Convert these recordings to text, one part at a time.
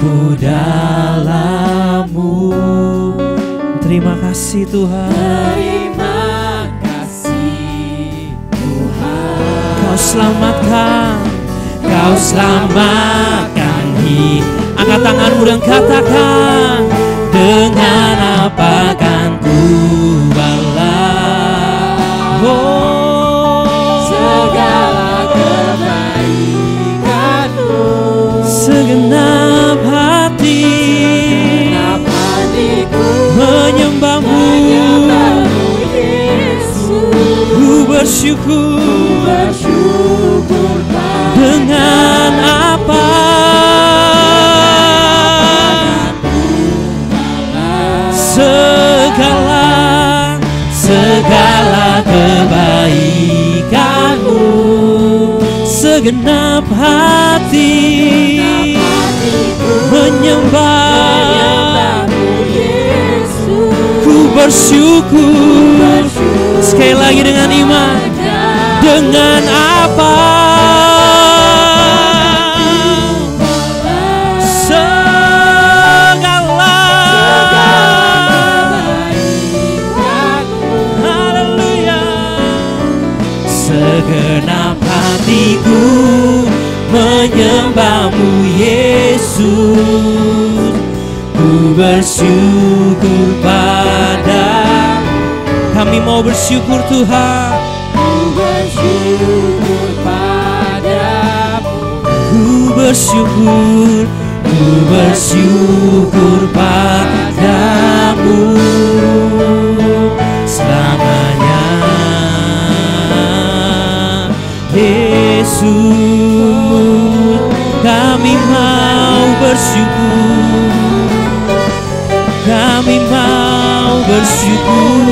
aku dalam-Mu. Terima kasih Tuhan. Terima kasih Tuhan. Kau selamatkan, Kau selamatkan hidup. Angkat tanganmu dan katakan, dengan apa kan ku balas Segala kebaikan-Mu. segenap hatiku menyembah-Mu. Yesus. Ku bersyukur dengan apa segala kebaikan-Mu, segenap hati menyembah-Mu Yesus. Ku bersyukur. Sekali lagi dengan iman. Dengan apa segenap hatiku menyembah-Mu Yesus. Ku bersyukur pada. Kami mau bersyukur Tuhan. Ku bersyukur padamu. Ku bersyukur padamu selamanya Yesus. Kami mau bersyukur, kami mau bersyukur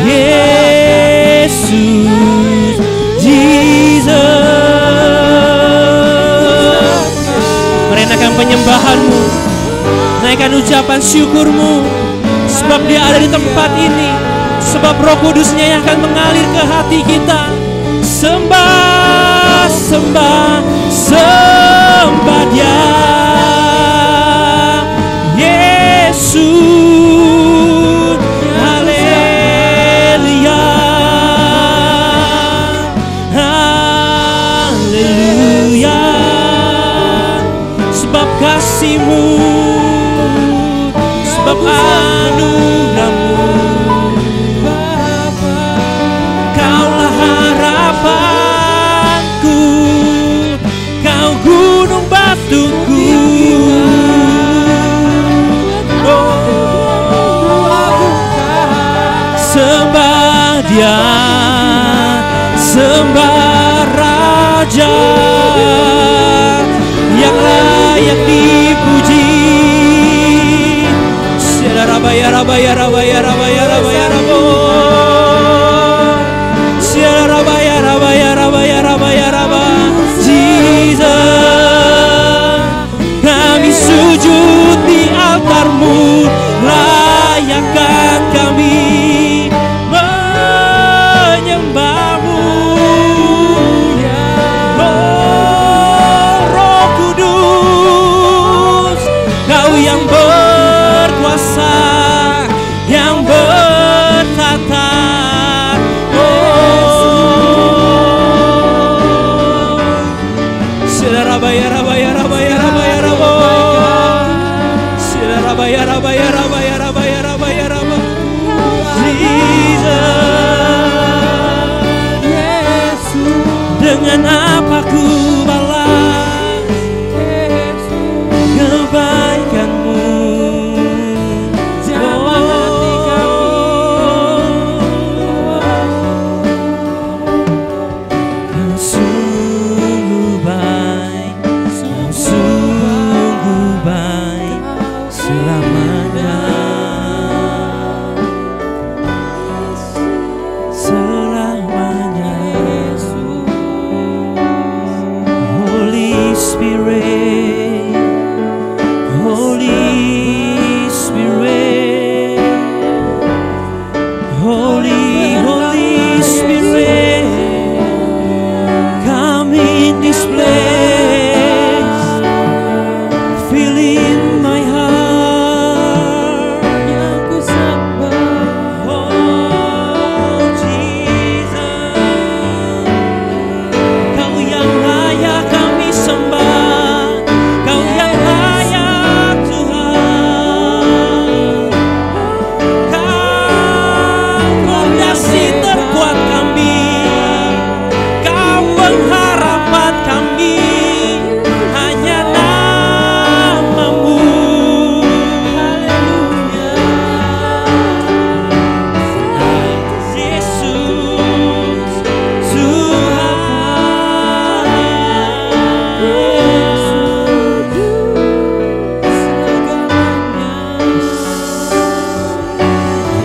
Yesus, Jesus. Merenakan penyembahan-Mu, naikkan ucapan syukur-Mu, sebab Dia ada di tempat ini, sebab Roh Kudus-Nya yang akan mengalir ke hati kita. Sembah, sembah, sembah Dia Yesus. Haleluya, haleluya. Sebab kasih-Mu, sebab anugerah-Mu, Kaulah harapanku, Kau gunung batuku. Sembah Dia, sembah Raja yang layak dipuji. Rabaya, rabaya, rabaya, rabaya, rabaya, rabo. Rabaya, rabaya, rabaya, rabaya, raba. Jesus, kami sujud di altar-Mu, layakkan kami menyembah-Mu. Oh, Roh Kudus, Kau yang berkuasa, yang bertata. Rabaya, rabaya, rabaya, rabaya, rabo. Rabaya, rabaya, rabaya, rabaya, rabaya, rabo. Jesus, dengan apa ku balas kebaikan-Mu? Jamah hati kami. Kau sungguh baik, sungguh baik selamanya, selamanya. Holy Spirit, Holy Spirit, Holy, Holy Spirit, come in this place.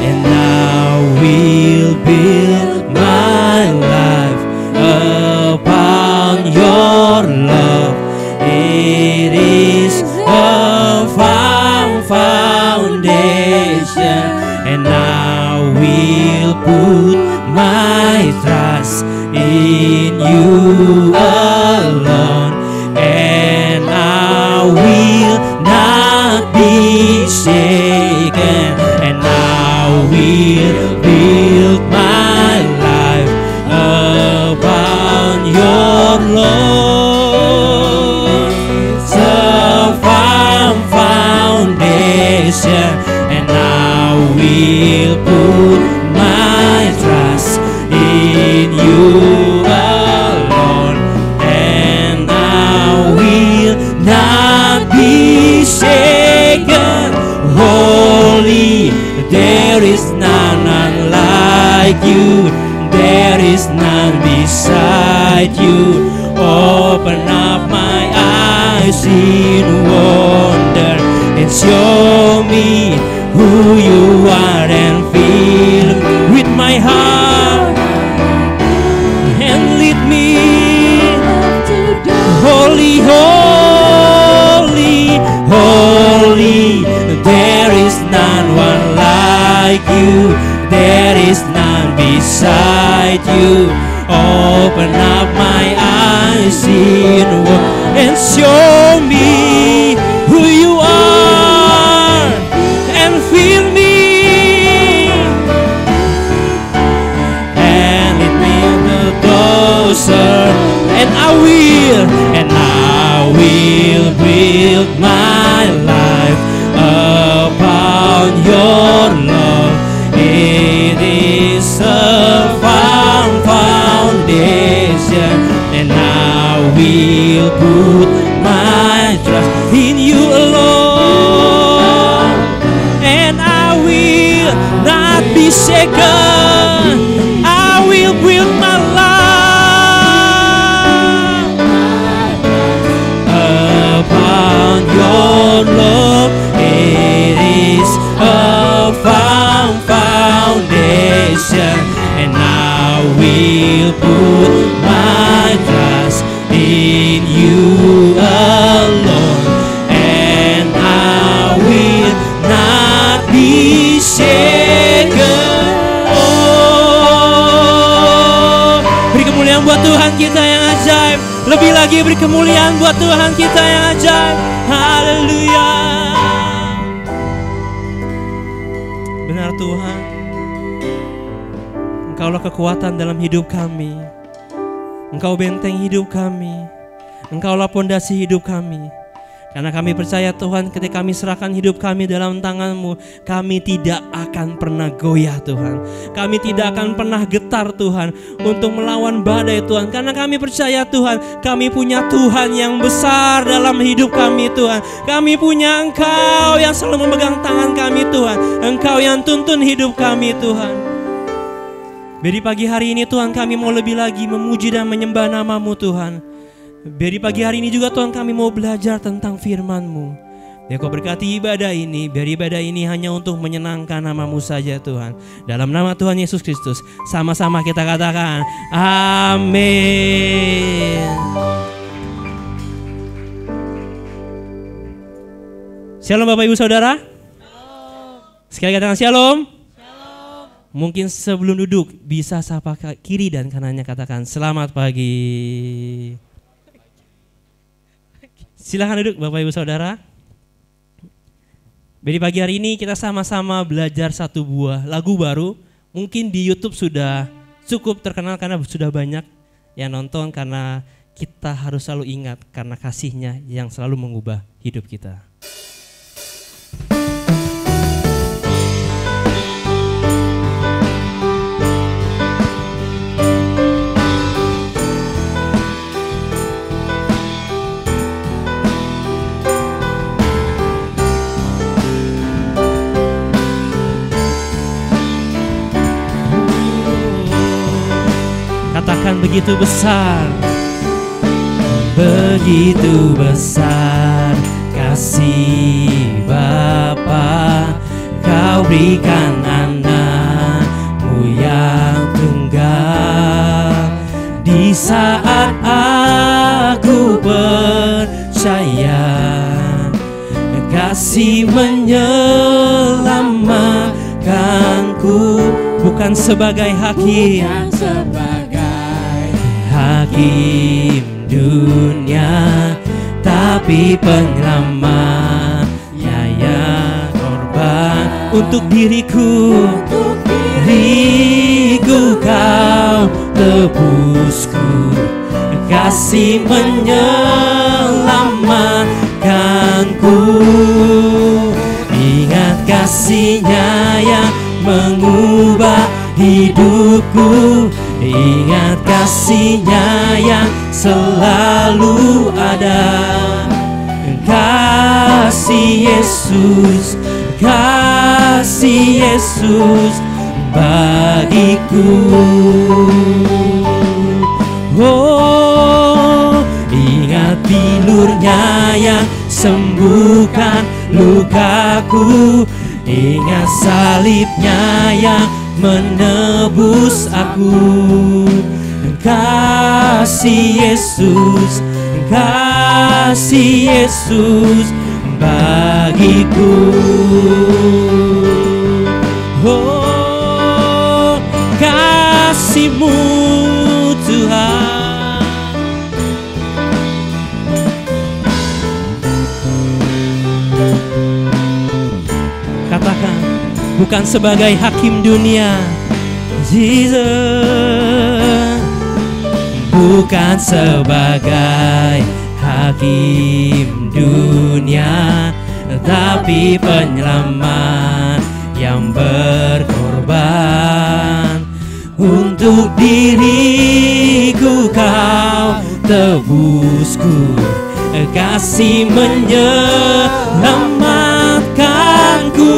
And I will build my life upon your love. It is a firm foundation, and I will put my trust in you alone, and I will not be shaken, and I will build my life upon your love. It's a firm foundation, and I will put my trust in you alone, and I will not be shaken. Holy, there is none unlike you, there is none beside you. Open up my eyes in wonder and show me who you are, and fill with my heart and lead me. Holy, holy, holy, there is none one like you, there is none beside you. Open up my eyes in wonder and show me who you are, and fill me and lead me closer, and I will build my life upon your love. It is a firm foundation, and I will put my trust in you alone, and I will not be shaken. I will build my life upon your love. It is a firm foundation, and I will put my trust in you alone, and I will not be shaken. Oh, beri kemuliaan buat Tuhan kita yang ajaib. Lebih lagi beri kemuliaan buat Tuhan kita yang ajaib. Haleluya. Benar Tuhan, Engkaulah kekuatan dalam hidup kami. Engkau benteng hidup kami, Engkaulah pondasi hidup kami. Karena kami percaya Tuhan, ketika kami serahkan hidup kami dalam tangan-Mu, kami tidak akan pernah goyah Tuhan. Kami tidak akan pernah getar Tuhan untuk melawan badai Tuhan. Karena kami percaya Tuhan, kami punya Tuhan yang besar dalam hidup kami Tuhan. Kami punya Engkau yang selalu memegang tangan kami Tuhan. Engkau yang tuntun hidup kami Tuhan. Biar di pagi hari ini Tuhan, kami mau lebih lagi memuji dan menyembah nama-Mu Tuhan. Biar di pagi hari ini juga Tuhan, kami mau belajar tentang firman-Mu. Biar Kau berkati ibadah ini, biar ibadah ini hanya untuk menyenangkan nama-Mu saja Tuhan. Dalam nama Tuhan Yesus Kristus, sama-sama kita katakan amin. Shalom Bapak Ibu Saudara. Sekali katakan shalom. Mungkin sebelum duduk bisa sapa kiri dan kanannya, katakan selamat pagi. Silakan duduk Bapak Ibu Saudara. Di pagi hari ini kita sama-sama belajar satu buah lagu baru. Mungkin di YouTube sudah cukup terkenal karena sudah banyak yang nonton, karena kita harus selalu ingat karena kasih-Nya yang selalu mengubah hidup kita. Katakan begitu besar, begitu besar kasih Bapa, Kau berikan anak-Mu yang tunggal. Di saat aku percaya kasih menyelamatkanku, bukan sebagai hakim, Bukan sebagai hakim dunia, tapi penyelamat ya korban untuk diriku. untuk Diriku Kau tebusku, kasih menyelamatkanku. Ingat kasih-Nya yang mengubah hidupku, ingat kasih-Nya yang selalu ada. Kasih Yesus, kasih Yesus bagiku. Oh, ingat bilur-Nya yang sembuhkan lukaku, ingat salib-Nya yang menebus aku. Kasih Yesus, kasih Yesus bagiku. Oh, kasih-Mu Tuhan. Katakan, bukan sebagai hakim dunia, Jesus, bukan sebagai hakim dunia, tapi penyelamat yang berkorban. Untuk diriku Kau tebusku, kasih menyelamatkanku.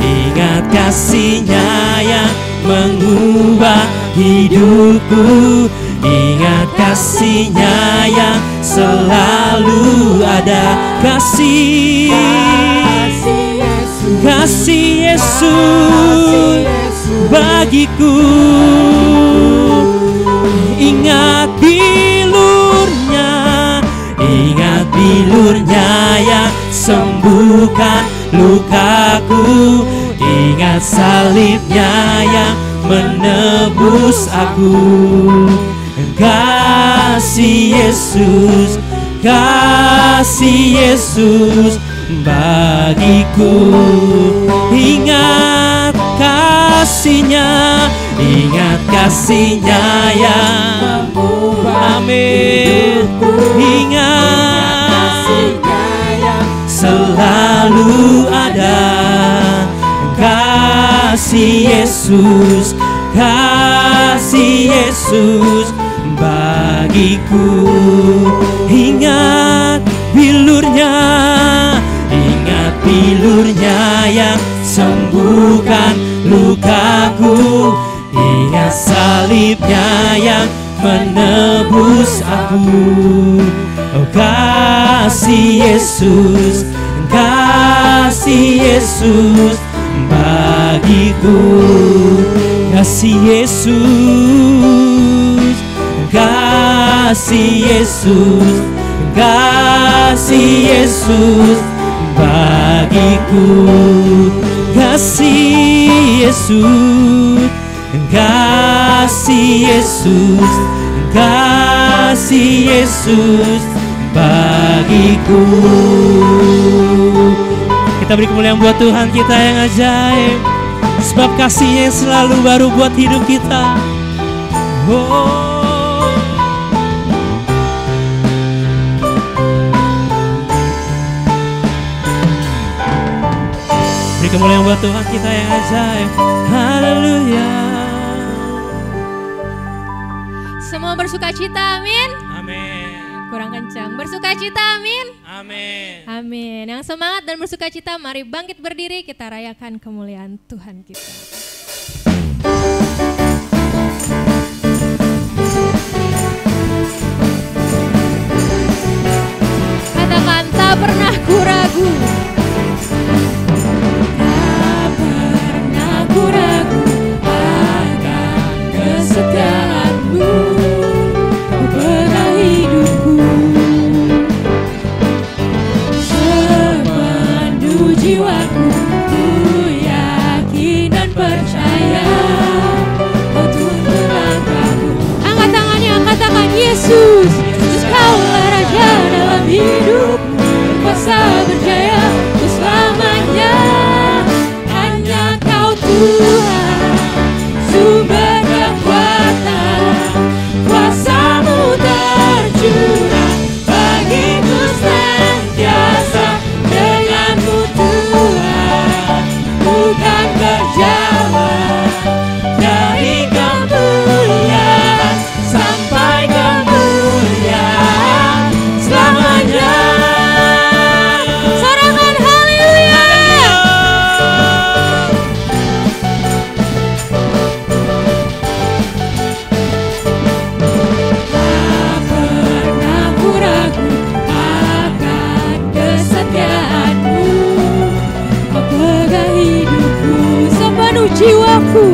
Ingat kasih-Nya yang mengubah hidupku, ingat kasih-Nya yang selalu ada. Kasih Yesus, kasih Yesus bagiku. Ingat bilur-Nya, ingat bilur-Nya yang sembuhkan lukaku, ingat salib-Nya yang menebus aku. Kasih Yesus, kasih Yesus bagiku. Ingat kasih-Nya, ingat kasih-Nya yang amin. Ingat kasih-Nya yang selalu ada. Kasih Yesus, kasih Yesus bagiku. Ingat bilur-Nya, ingat bilur-Nya yang sembuhkan lukaku, ingat salib-Nya yang menebus aku. Oh, kasih Yesus, kasih Yesus bagiku. Kasih Yesus, kasih Yesus, kasih Yesus bagiku. Kasih Yesus, kasih Yesus, kasih Yesus bagiku. Kita beri kemuliaan buat Tuhan kita yang ajaib, sebab kasih-Nya yang selalu baru buat hidup kita. Oh, beri kemuliaan buat Tuhan kita yang ajaib. Haleluya. Semua bersukacita, amin. Amin. Kurang kencang. Bersukacita, amin. Amin. Amin. Yang semangat dan bersukacita, mari bangkit berdiri, kita rayakan kemuliaan Tuhan kita. Tak pernah ku ragu, Tak pernah ku ragu akan kesetiaan-Mu. Kau pegang hidupku, sepenuh jiwaku. Ku yakin dan percaya Kau tuntun langkahku. angkat tangannya, angkat tangan. Yesus, Yesus Kaulah Raja dalam hidupku, Berkuasa berjaya untuk selamanya. Hanya Kau Tuhan, sumber kekuatan. Kuasa-Mu tercurah bagiku senantiasa. Dengan-Mu Tuhan, bukan berjalan dari kemuliaan sampai kemuliaan selamanya. sorakan haleluya. Tak pernah ku ragu akan kesetiaan-Mu. Kau pegang hidupku, Sepenuh jiwaku,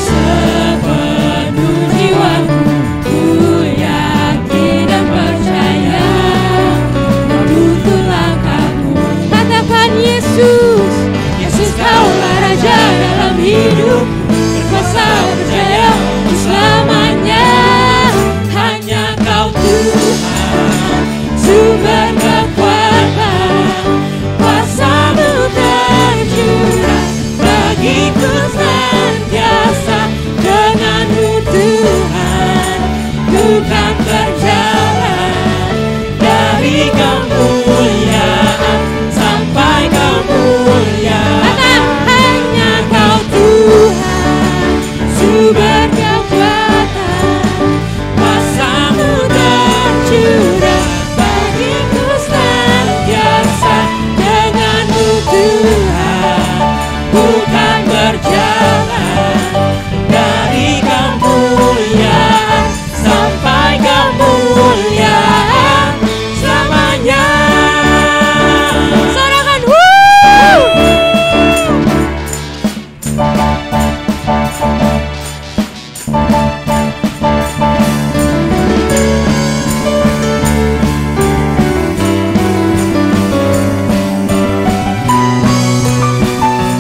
sepenuh jiwaku. Ku yakin dan percaya Kau tuntun langkahku. katakan Yesus, Yesus Kaulah Raja dalam hidupku, berkuasa berjaya untuk selamanya. Hanya Kau Tuhan, sumber kekuatan. Kuasa-Mu tercurah bagiku senantiasa. Dengan-Mu Tuhan, bukan berjalan dari kemuliaan sampai kemuliaan. Hanya Kau Tuhan, sumber kekuatan. Kuasa-Mu tercurah bagiku senantiasa. Dengan-Mu Tuhan, bukan berjalan dari kemuliaan sampai kemuliaan selamanya. sorakan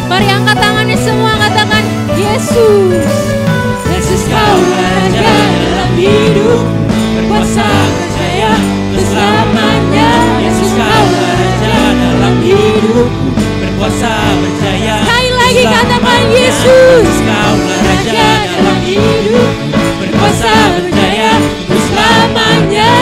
Mari angkat tangannya semua, angkat tangan. Yesus, Yesus Kaulah Raja dalam hidup, berkuasa berjaya untuk selamanya. Yesus Kaulah Raja dalam hidup, berkuasa berjaya. sekali lagi katakan selamanya. Yesus, Yesus Kaulah Raja dalam hidup, berkuasa berjaya untuk selamanya.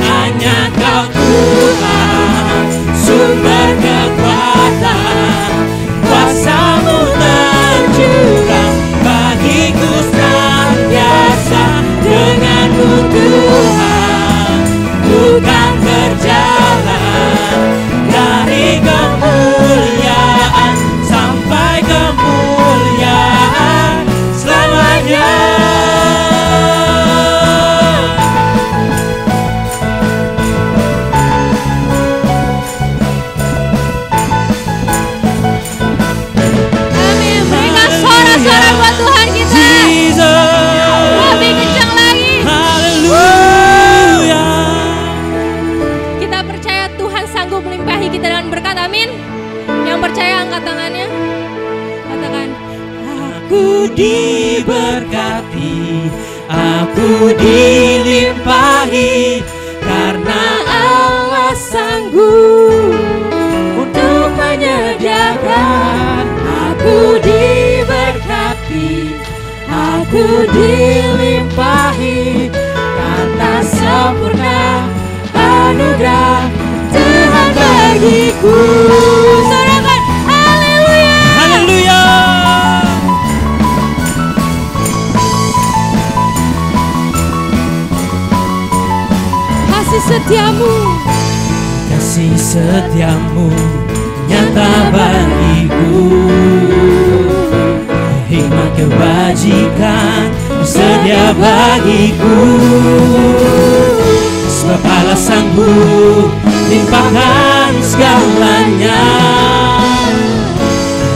Hanya Kau Tuhan, sumber kekuatan. Kuasa-Mu tercurah bagiku senantiasa. Dengan-Mu Tuhan, bukan berjalan dari kemuliaan sampai kemuliaan selamanya. amin. Berikan sorak-sorak buat Tuhan kita. Jesus, Lebih kencang lagi. haleluya. Kita percaya Tuhan sanggup melimpahi kita dengan berkat, amin. Yang percaya angkat tangannya, katakan Aku diberkati, aku dilimpahi, karena Allah sanggup untuk menyediakan. Aku diberkati, aku dilimpahi, karena sempurna anugerah Tuhan bagiku. sorakan haleluya. Haleluya. Kasih setiamu, Kasih setiamu nyata bagiku, hikmat kebajikan bersedia bagiku. Sebab Allah sanggup limpahkan segalanya,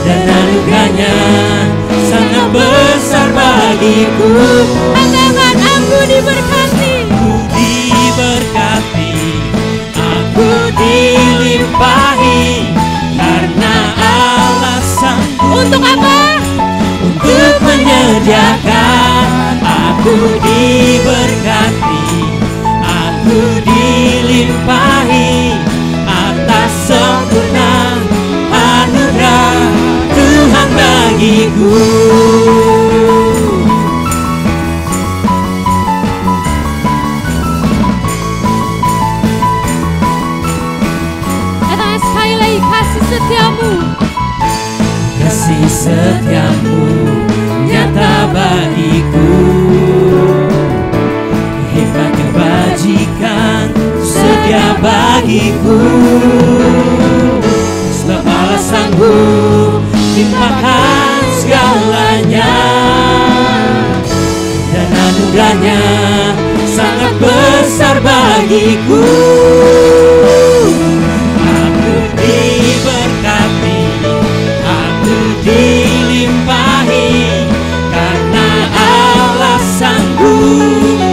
dan anugerahnya sangat besar bagiku. Katakan aku diberkati. Aku diberkati, aku dilimpahi, karena Allah sanggup. Untuk apa? Untuk menyediakan. Aku diberkati, aku dilimpahi atas sempurna anugerah Tuhan bagiku. Katakan sekali lagi, kasih setiamu. Kasih setiamu nyata bagiku, hikmat kebajikan sedia bagiku. Sebab Allah sanggup limpahkan segalanya, dan anugerahnya sangat besar bagiku. Aku diberkati, aku dilimpahi, karena Allah sanggup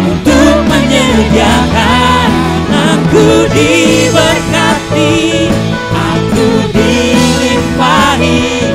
untuk menyediakan. Aku diberkati, aku dilimpahi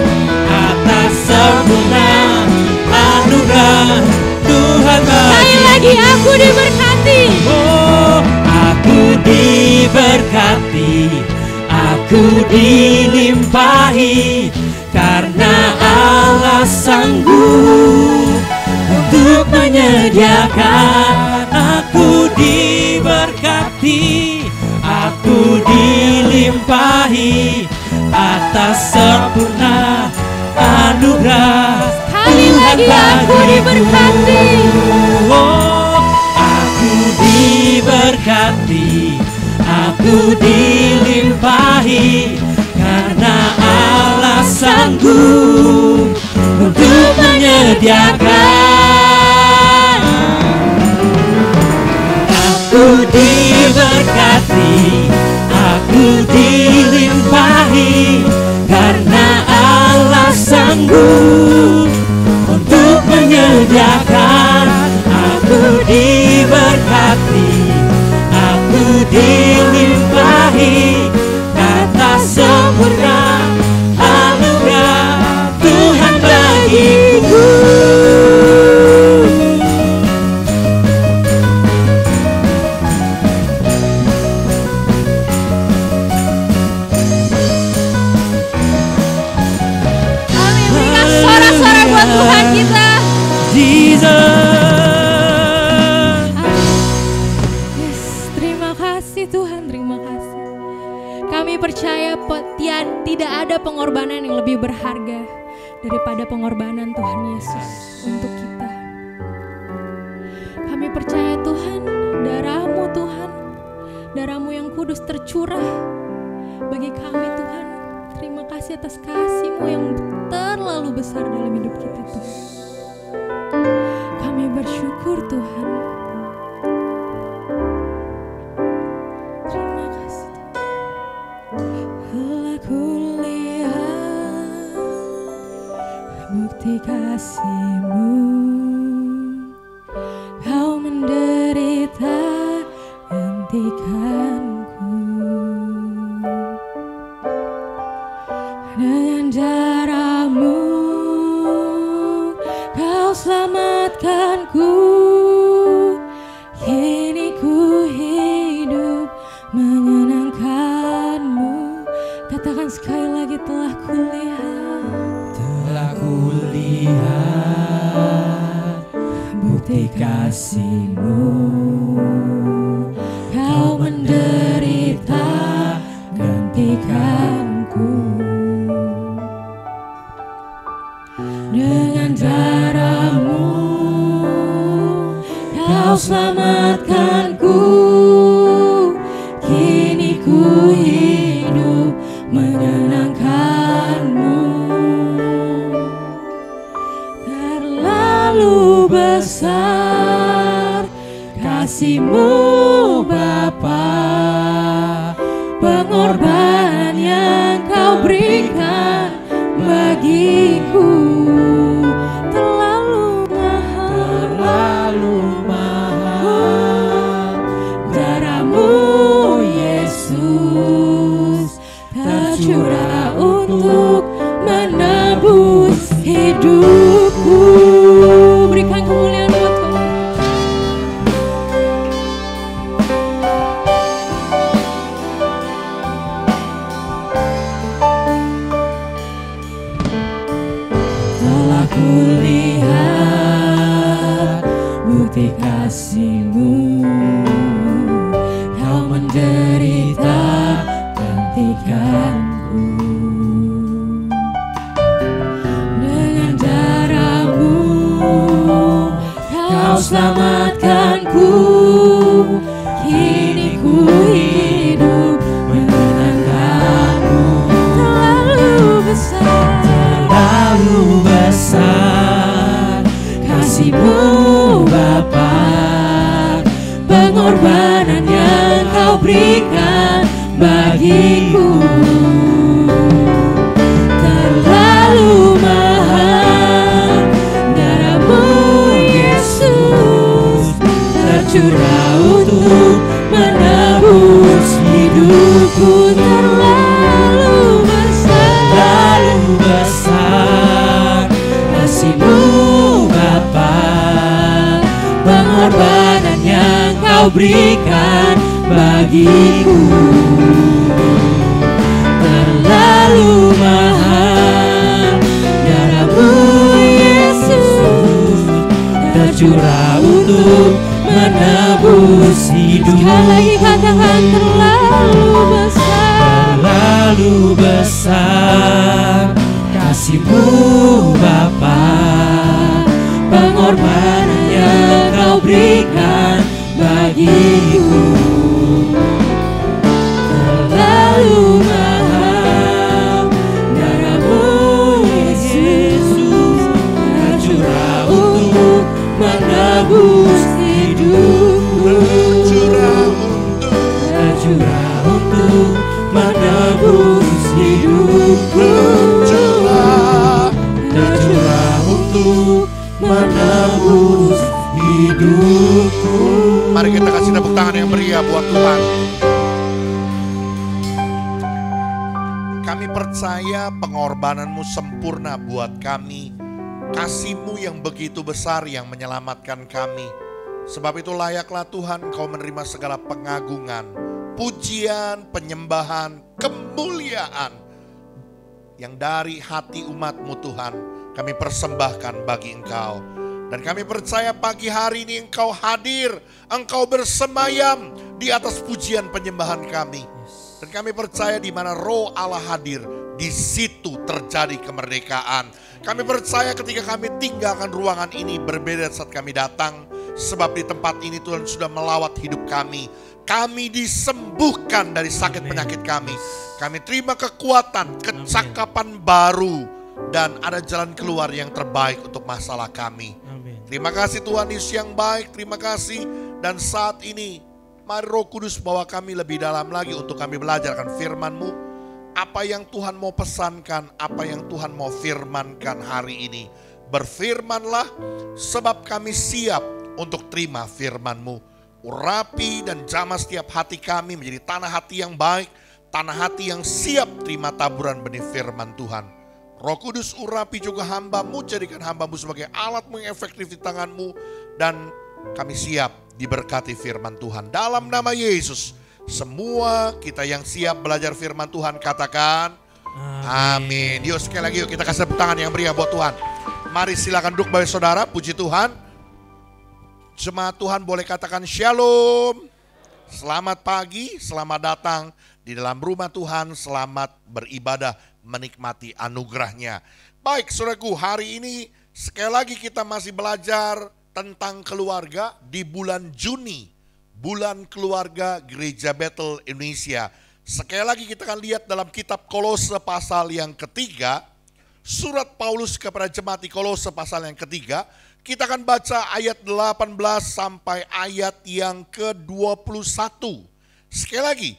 atas sempurna anugerah Tuhan bagiku. Sekali lagi, aku diberkati. Oh, aku diberkati, aku dilimpahi, karena Allah sanggup untuk menyediakan. Aku diberkati, aku dilimpahi atas sempurna anugerah Sekali lagi, aku diberkati. Oh, aku diberkati, aku dilimpahi, karena Allah sanggup untuk menyediakan. Aku diberkati, aku dilimpahi, karena Allah sanggup untuk menyediakan. Aku diberkati, aku dilimpahi atas sempurna anugerah Tuhan bagiku. Amin. Berikan sorak-sorai buat Tuhan kita. Yes, terima kasih Tuhan, terima kasih. Kami percaya tidak ada pengorbanan yang lebih berharga daripada pengorbanan Tuhan Yesus untuk kita. Kami percaya Tuhan, darah-Mu Tuhan, darah-Mu yang kudus tercurah bagi kami Tuhan. Terima kasih atas kasih-Mu yang terlalu besar dalam hidup kita Tuhan. Kami bersyukur Tuhan. Terima kasih Tuhan. Telah kulihat bukti kasih-Mu, Kau menderita gantikanku. Dengan darah-Mu Kau selamatkanku. Kini ku hidup menyenangkan-Mu. Katakan sekali lagi, telah kulihat. Telah kulihat bukti kasih-Mu, Kau menderita gantikanku. Dengan darah-Mu Kau selamatkanku. Kini ku hidup menyenangkan-Mu. Terlalu besar berikan bagiku. Terlalu mahal darahmu Yesus, tercurah untuk menebus hidupku. Terlalu besar kasih-Mu Bapa, pengorbanan yang Kau berikan bagiku. Terlalu mahal darahmu Yesus, tercurah untuk menebus hidup. Sekali lagi katakan terlalu besar kasih-Mu Bapa, pengorbanan yang Kau berikan bagiku. Terlalu mahal darahmu Yesus, tercurah untuk menebus hidupku. Tercurah untuk menebus hidupku. Tercurah untuk menebus hidupku. Mari kita kasih tepuk tangan yang meriah buat Tuhan. Kami percaya pengorbanan-Mu sempurna buat kami. Kasih-Mu yang begitu besar yang menyelamatkan kami. Sebab itu layaklah Tuhan Kau menerima segala pengagungan, pujian, penyembahan, kemuliaan yang dari hati umat-Mu Tuhan kami persembahkan bagi Engkau. Dan kami percaya pagi hari ini Engkau hadir, Engkau bersemayam di atas pujian penyembahan kami. Dan kami percaya di mana Roh Allah hadir, di situ terjadi kemerdekaan. Kami percaya ketika kami tinggalkan ruangan ini berbeda saat kami datang. Sebab di tempat ini Tuhan sudah melawat hidup kami. Kami disembuhkan dari sakit penyakit kami. Kami terima kekuatan, kecakapan baru. Dan ada jalan keluar yang terbaik untuk masalah kami. Terima kasih Tuhan Yesus yang baik, terima kasih. Dan saat ini mari Roh Kudus bawa kami lebih dalam lagi untuk kami belajar akan firman-Mu. Apa yang Tuhan mau pesankan, apa yang Tuhan mau firmankan hari ini. Berfirmanlah sebab kami siap untuk terima firman-Mu. Urapi dan jamah setiap hati kami menjadi tanah hati yang baik, tanah hati yang siap terima taburan benih firman Tuhan. Roh Kudus urapi juga hamba-Mu, jadikan hamba-Mu sebagai alat-Mu yang efektif di tangan-Mu. Dan kami siap diberkati firman Tuhan. Dalam nama Yesus, semua kita yang siap belajar firman Tuhan katakan amin. Yuk sekali lagi yuk kita kasih tepuk tangan yang meriah buat Tuhan. Mari silakan duduk bagi saudara, puji Tuhan. Jemaat Tuhan boleh katakan shalom. Selamat pagi, selamat datang di dalam rumah Tuhan, selamat beribadah, menikmati anugerahnya. Baik saudaraku, hari ini sekali lagi kita masih belajar tentang keluarga di bulan Juni. Bulan keluarga Gereja Bethel Indonesia. Sekali lagi kita akan lihat dalam kitab Kolose pasal yang ketiga. Surat Paulus kepada jemaat di Kolose pasal yang ketiga. Kita akan baca ayat 18 sampai ayat yang ke-21. Sekali lagi.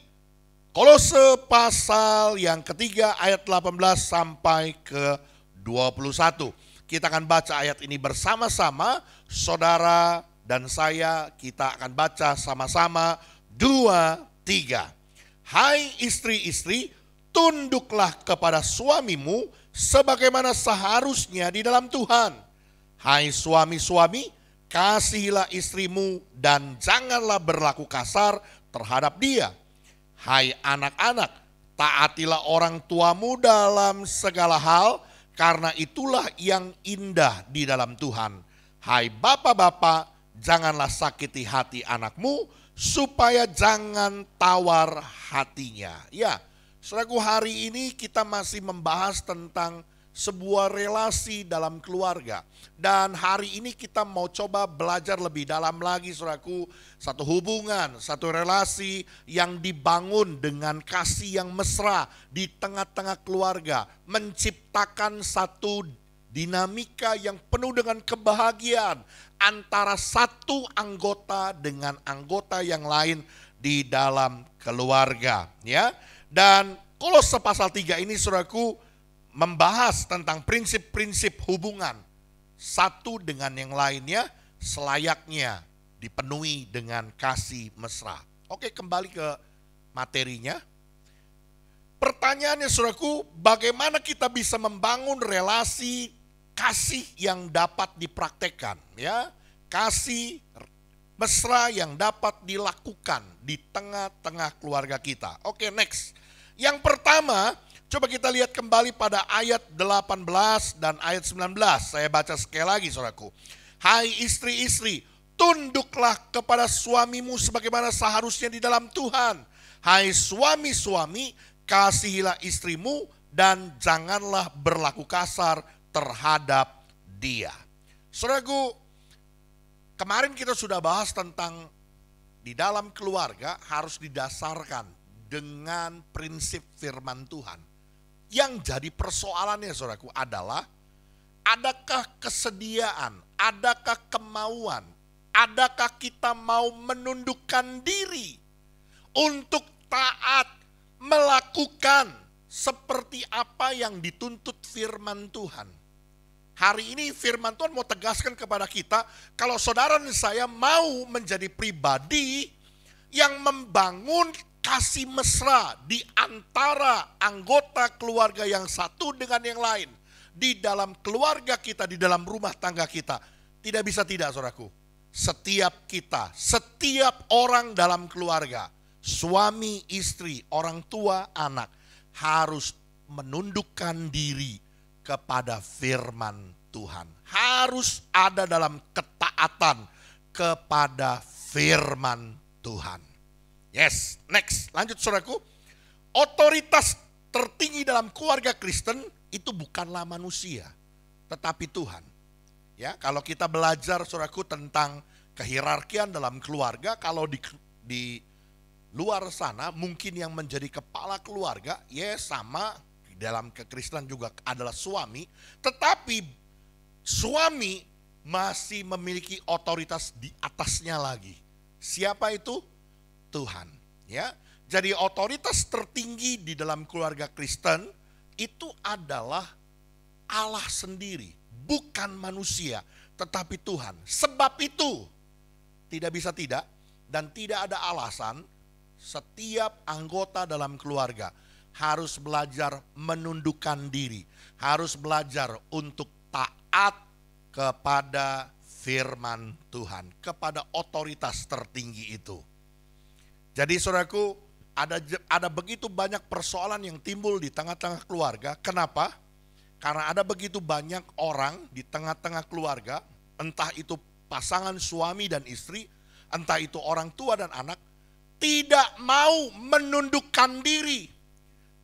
Kolose pasal yang ketiga ayat 18 sampai ke 21. Kita akan baca ayat ini bersama-sama, saudara dan saya, kita akan baca sama-sama 2, 3. Hai istri-istri, tunduklah kepada suamimu sebagaimana seharusnya di dalam Tuhan. Hai suami-suami, kasihilah istrimu dan janganlah berlaku kasar terhadap dia. Hai anak-anak, taatilah orang tuamu dalam segala hal, karena itulah yang indah di dalam Tuhan. Hai bapak-bapak, janganlah sakiti hati anakmu, supaya jangan tawar hatinya. Ya, saudaraku, hari ini kita masih membahas tentang sebuah relasi dalam keluarga. Dan hari ini kita mau coba belajar lebih dalam lagi, saudaraku, satu hubungan, satu relasi yang dibangun dengan kasih yang mesra di tengah-tengah keluarga, menciptakan satu dinamika yang penuh dengan kebahagiaan antara satu anggota dengan anggota yang lain di dalam keluarga, ya. Dan Kolose pasal 3 ini saudaraku membahas tentang prinsip-prinsip hubungan satu dengan yang lainnya selayaknya dipenuhi dengan kasih mesra. Oke, kembali ke materinya. Pertanyaannya saudaraku, bagaimana kita bisa membangun relasi kasih yang dapat dipraktekkan, ya? Kasih mesra yang dapat dilakukan di tengah-tengah keluarga kita. Oke, next. Yang pertama, coba kita lihat kembali pada ayat 18 dan ayat 19. Saya baca sekali lagi saudaraku. Hai istri-istri, tunduklah kepada suamimu sebagaimana seharusnya di dalam Tuhan. Hai suami-suami, kasihilah istrimu dan janganlah berlaku kasar terhadap dia. Saudaraku, kemarin kita sudah bahas tentang di dalam keluarga harus didasarkan dengan prinsip firman Tuhan. Yang jadi persoalannya saudaraku adalah, adakah kesediaan, adakah kemauan, adakah kita mau menundukkan diri untuk taat melakukan seperti apa yang dituntut firman Tuhan. Hari ini firman Tuhan mau tegaskan kepada kita, kalau saudara dan saya mau menjadi pribadi yang membangun kasih mesra di antara anggota keluarga yang satu dengan yang lain, di dalam keluarga kita, di dalam rumah tangga kita, tidak bisa tidak saudaraku. Setiap kita, setiap orang dalam keluarga, suami, istri, orang tua, anak, harus menundukkan diri kepada firman Tuhan. Harus ada dalam ketaatan kepada firman Tuhan. Yes, next. Lanjut saudaraku. Otoritas tertinggi dalam keluarga Kristen itu bukanlah manusia, tetapi Tuhan. Ya, kalau kita belajar saudaraku tentang kehierarkian dalam keluarga, kalau di luar sana mungkin yang menjadi kepala keluarga, ya sama dalam kekristenan juga adalah suami, tetapi suami masih memiliki otoritas di atasnya lagi. Siapa itu? Tuhan, ya. Jadi otoritas tertinggi di dalam keluarga Kristen itu adalah Allah sendiri, bukan manusia, tetapi Tuhan. Sebab itu tidak bisa tidak dan tidak ada alasan setiap anggota dalam keluarga harus belajar menundukkan diri, harus belajar untuk taat kepada firman Tuhan, kepada otoritas tertinggi itu. Jadi saudaraku, ada begitu banyak persoalan yang timbul di tengah-tengah keluarga. Kenapa? Karena ada begitu banyak orang di tengah-tengah keluarga, entah itu pasangan suami dan istri, entah itu orang tua dan anak, tidak mau menundukkan diri,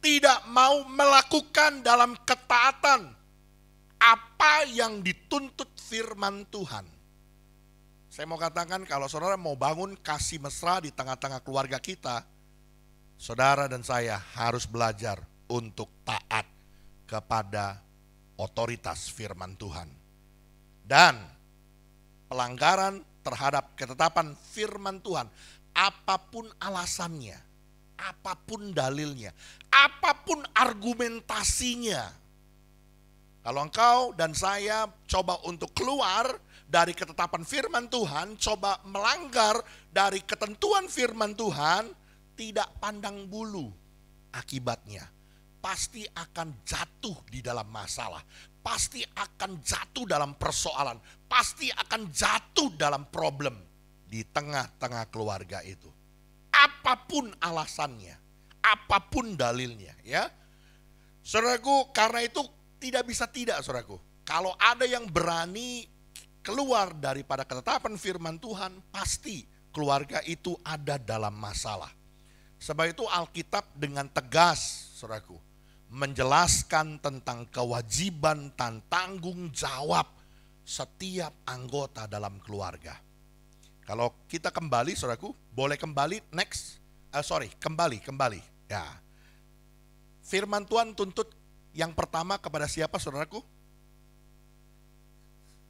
tidak mau melakukan dalam ketaatan apa yang dituntut firman Tuhan. Saya mau katakan, kalau saudara mau bangun kasih mesra di tengah-tengah keluarga kita, saudara dan saya harus belajar untuk taat kepada otoritas firman Tuhan. Dan pelanggaran terhadap ketetapan firman Tuhan, apapun alasannya, apapun dalilnya, apapun argumentasinya, kalau engkau dan saya coba untuk keluar dari ketetapan firman Tuhan, coba melanggar dari ketentuan firman Tuhan, tidak pandang bulu akibatnya. Pasti akan jatuh di dalam masalah, pasti akan jatuh dalam persoalan, pasti akan jatuh dalam problem di tengah-tengah keluarga itu. Apapun alasannya, apapun dalilnya, ya. Saudaraku, karena itu tidak bisa tidak, saudaraku. Kalau ada yang berani keluar daripada ketetapan firman Tuhan, pasti keluarga itu ada dalam masalah. Sebab itu Alkitab dengan tegas, saudaraku, menjelaskan tentang kewajiban dan tanggung jawab setiap anggota dalam keluarga. Kalau kita kembali, saudaraku, boleh kembali next. Kembali. Ya. Firman Tuhan tuntut yang pertama kepada siapa, saudaraku?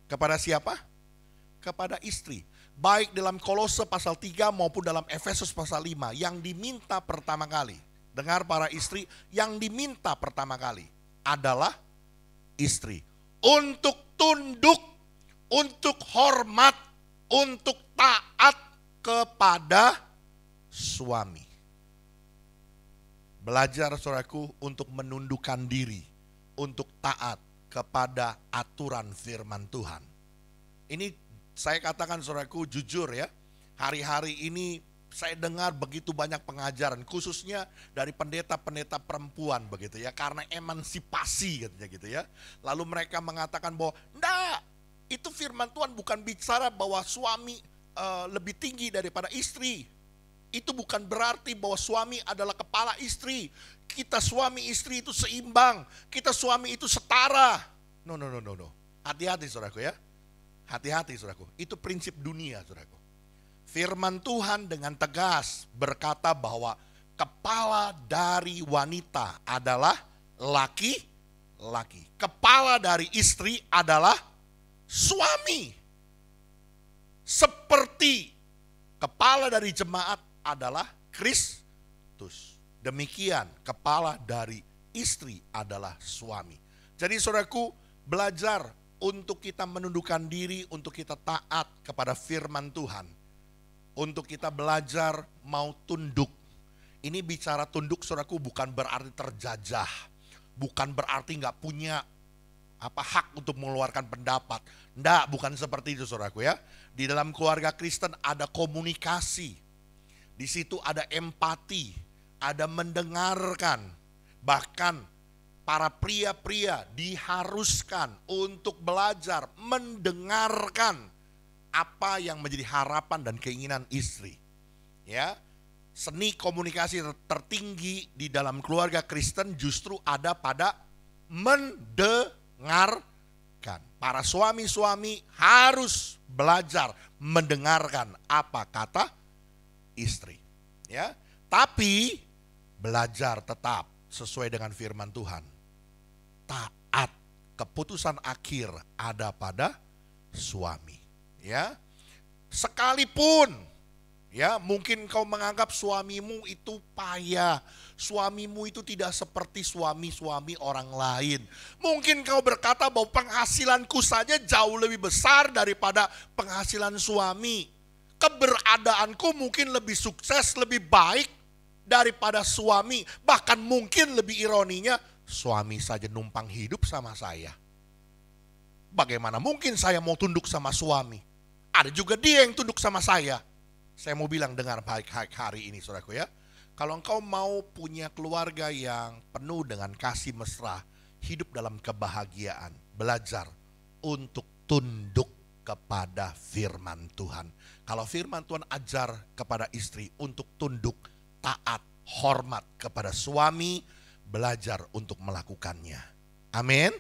Kepada siapa? Kepada istri. baik dalam Kolose pasal 3 maupun dalam Efesus pasal 5, yang diminta pertama kali, dengar para istri, yang diminta pertama kali adalah istri untuk tunduk, untuk hormat, untuk taat kepada suami. Belajar saudaraku untuk menundukkan diri, untuk taat kepada aturan firman Tuhan. Ini saya katakan saudaraku jujur ya, hari-hari ini saya dengar begitu banyak pengajaran, khususnya dari pendeta-pendeta perempuan begitu ya, karena emansipasi katanya gitu ya. Lalu mereka mengatakan bahwa enggak, itu firman Tuhan bukan bicara bahwa suami lebih tinggi daripada istri. Itu bukan berarti bahwa suami adalah kepala istri. Kita suami istri itu seimbang, kita suami itu setara. No. Hati-hati saudaraku ya. Hati-hati saudaraku. Itu prinsip dunia saudaraku. Firman Tuhan dengan tegas berkata bahwa kepala dari wanita adalah laki-laki. Kepala dari istri adalah suami. Seperti kepala dari jemaat adalah Kristus. Demikian kepala dari istri adalah suami. Jadi saudaraku, belajar untuk kita menundukkan diri, untuk kita taat kepada firman Tuhan. Untuk kita belajar mau tunduk. Ini bicara tunduk saudaraku bukan berarti terjajah. Bukan berarti gak punya hak untuk mengeluarkan pendapat. Nggak, bukan seperti itu saudaraku ya. Di dalam keluarga Kristen ada komunikasi. Di situ ada empati, ada mendengarkan. Bahkan para pria-pria diharuskan untuk belajar mendengarkan apa yang menjadi harapan dan keinginan istri. Ya, seni komunikasi tertinggi di dalam keluarga Kristen justru ada pada mendengarkan. Para suami-suami harus belajar mendengarkan apa kata istri. Ya, tapi belajar tetap sesuai dengan firman Tuhan. Taat, keputusan akhir ada pada suami. Ya, sekalipun ya mungkin kau menganggap suamimu itu payah, suamimu itu tidak seperti suami-suami orang lain. Mungkin kau berkata bahwa penghasilanku saja jauh lebih besar daripada penghasilan suami. Keberadaanku mungkin lebih sukses, lebih baik daripada suami. Bahkan mungkin lebih ironinya, suami saja numpang hidup sama saya. Bagaimana mungkin saya mau tunduk sama suami? Ada juga dia yang tunduk sama saya. Saya mau bilang dengar baik-baik hari ini saudaraku ya. Kalau engkau mau punya keluarga yang penuh dengan kasih mesra, hidup dalam kebahagiaan, belajar untuk tunduk kepada firman Tuhan. Kalau firman Tuhan ajar kepada istri untuk tunduk, taat, hormat kepada suami, belajar untuk melakukannya. Amin.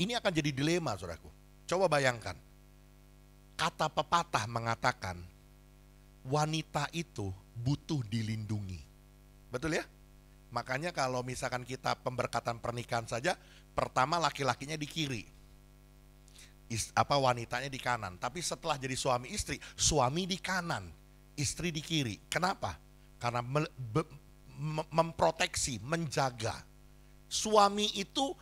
Ini akan jadi dilema saudaraku. Coba bayangkan. Kata pepatah mengatakan, wanita itu butuh dilindungi. Betul ya? Makanya kalau misalkan kita pemberkatan pernikahan saja, pertama laki-lakinya di kiri, wanitanya di kanan. Tapi setelah jadi suami istri, suami di kanan, istri di kiri. Kenapa? Karena memproteksi, menjaga. Suami itu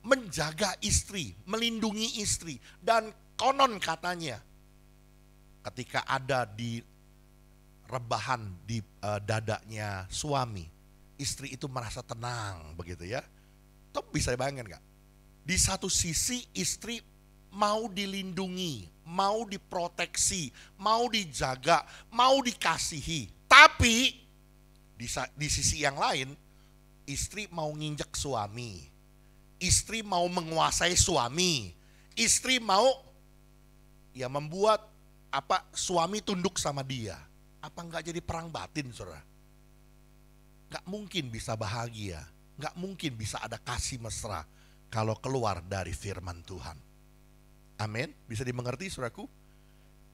menjaga istri, melindungi istri. Dan konon katanya, ketika ada di rebahan di dadanya suami, istri itu merasa tenang begitu ya. Tuh bisa bayangkan gak? Di satu sisi istri mau dilindungi, mau diproteksi, mau dijaga, mau dikasihi. Tapi di sisi yang lain, istri mau nginjek suami, istri mau menguasai suami, istri mau ya membuat suami tunduk sama dia. Apa enggak jadi perang batin saudara? Enggak mungkin bisa bahagia, enggak mungkin bisa ada kasih mesra kalau keluar dari firman Tuhan. Amin, bisa dimengerti saudaraku?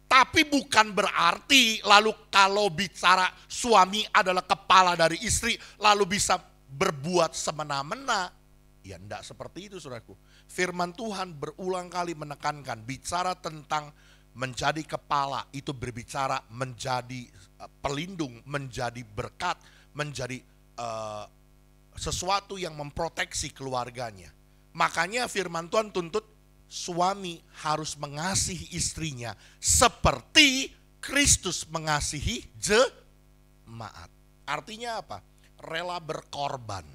Tapi bukan berarti lalu kalau bicara suami adalah kepala dari istri lalu bisa berbuat semena-mena. Ya enggak seperti itu saudaraku. Firman Tuhan berulang kali menekankan bicara tentang Menjadi kepala itu berbicara menjadi pelindung, menjadi berkat, menjadi sesuatu yang memproteksi keluarganya. Makanya firman Tuhan tuntut suami harus mengasihi istrinya seperti Kristus mengasihi jemaat. Artinya apa? Rela berkorban.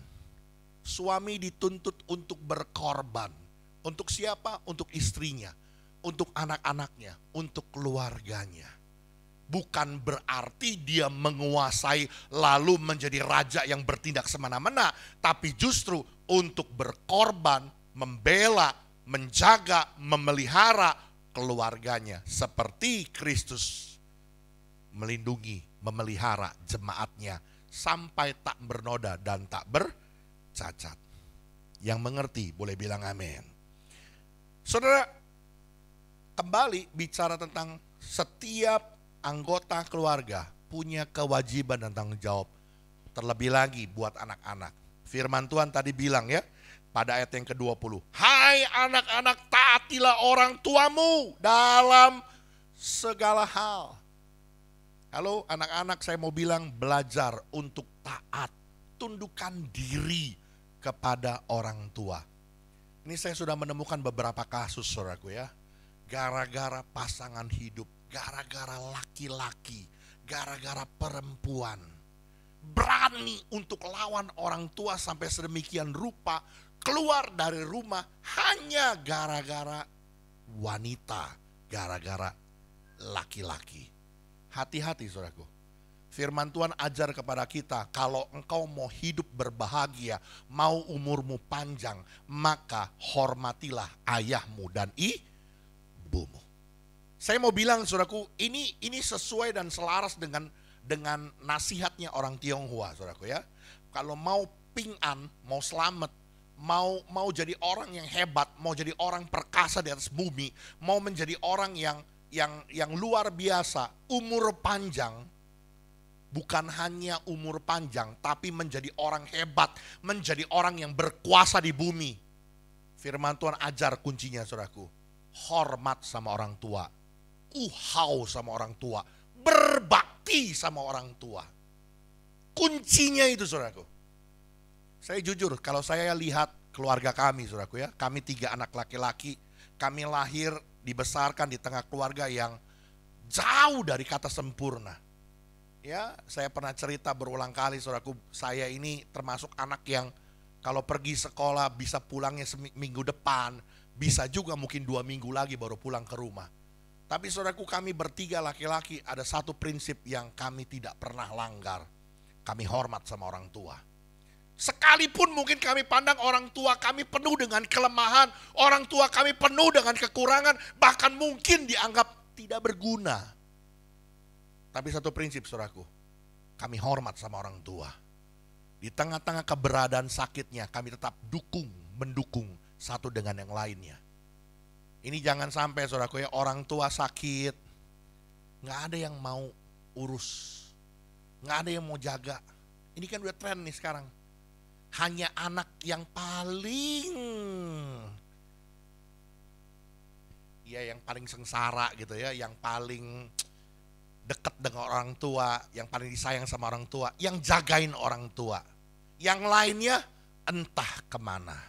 Suami dituntut untuk berkorban. Untuk siapa? Untuk istrinya, untuk anak-anaknya, untuk keluarganya. Bukan berarti dia menguasai lalu menjadi raja yang bertindak semena-mena, tapi justru untuk berkorban, membela, menjaga, memelihara keluarganya seperti Kristus melindungi, memelihara jemaatnya sampai tak bernoda dan tak bercacat. Yang mengerti boleh bilang amin. Saudara, kembali bicara tentang setiap anggota keluarga punya kewajiban dan tanggung jawab. Terlebih lagi buat anak-anak. Firman Tuhan tadi bilang ya, pada ayat yang ke-20. Hai anak-anak, taatilah orang tuamu dalam segala hal. Halo anak-anak, saya mau bilang belajar untuk taat. Tundukkan diri kepada orang tua. Ini saya sudah menemukan beberapa kasus saudaraku ya. Gara-gara pasangan hidup, gara-gara laki-laki, gara-gara perempuan. Berani untuk lawan orang tua sampai sedemikian rupa, keluar dari rumah hanya gara-gara wanita, gara-gara laki-laki. Hati-hati saudaraku. Firman Tuhan ajar kepada kita, kalau engkau mau hidup berbahagia, mau umurmu panjang, maka hormatilah ayahmu dan ibumu. Saya mau bilang saudaraku, ini sesuai dan selaras dengan nasihatnya orang Tionghoa saudaraku ya. Kalau mau ping'an, mau selamat, mau jadi orang yang hebat, mau jadi orang perkasa di atas bumi, mau menjadi orang yang luar biasa, umur panjang. Bukan hanya umur panjang, tapi menjadi orang hebat, menjadi orang yang berkuasa di bumi. Firman Tuhan ajar kuncinya saudaraku. Hormat sama orang tua. Uhau sama orang tua. Berbakti sama orang tua. Kuncinya itu saudaraku. Saya jujur, kalau saya lihat keluarga kami saudaraku ya. Kami 3 anak laki-laki. Kami lahir, dibesarkan di tengah keluarga yang jauh dari kata sempurna. Ya, saya pernah cerita berulang kali saudaraku, saya ini termasuk anak yang kalau pergi sekolah bisa pulangnya minggu depan, bisa juga mungkin 2 minggu lagi baru pulang ke rumah. Tapi saudaraku, kami bertiga laki-laki ada satu prinsip yang kami tidak pernah langgar. Kami hormat sama orang tua. Sekalipun mungkin kami pandang orang tua kami penuh dengan kelemahan, orang tua kami penuh dengan kekurangan, bahkan mungkin dianggap tidak berguna. Tapi satu prinsip saudaraku, kami hormat sama orang tua. Di tengah-tengah keberadaan sakitnya kami tetap mendukung satu dengan yang lainnya. Ini jangan sampai saudaraku ya, orang tua sakit, gak ada yang mau urus, gak ada yang mau jaga. Ini kan udah tren nih sekarang. Hanya anak yang paling sengsara gitu ya, yang paling dekat dengan orang tua, yang paling disayang sama orang tua, yang jagain orang tua. Yang lainnya entah kemana.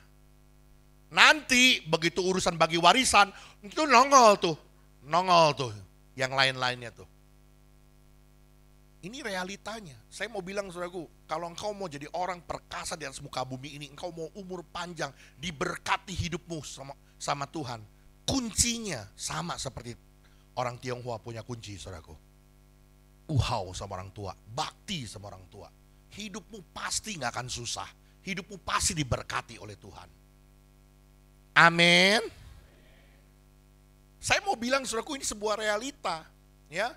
Nanti begitu urusan bagi warisan, itu nongol tuh yang lain-lainnya tuh. Ini realitanya. Saya mau bilang saudaraku, kalau engkau mau jadi orang perkasa di atas muka bumi ini, engkau mau umur panjang, diberkati hidupmu sama Tuhan, kuncinya sama seperti orang Tionghoa punya kunci saudaraku. Uhau sama orang tua, bakti sama orang tua. Hidupmu pasti gak akan susah. Hidupmu pasti diberkati oleh Tuhan. Amin. Saya mau bilang saudaraku, ini sebuah realita. Ya,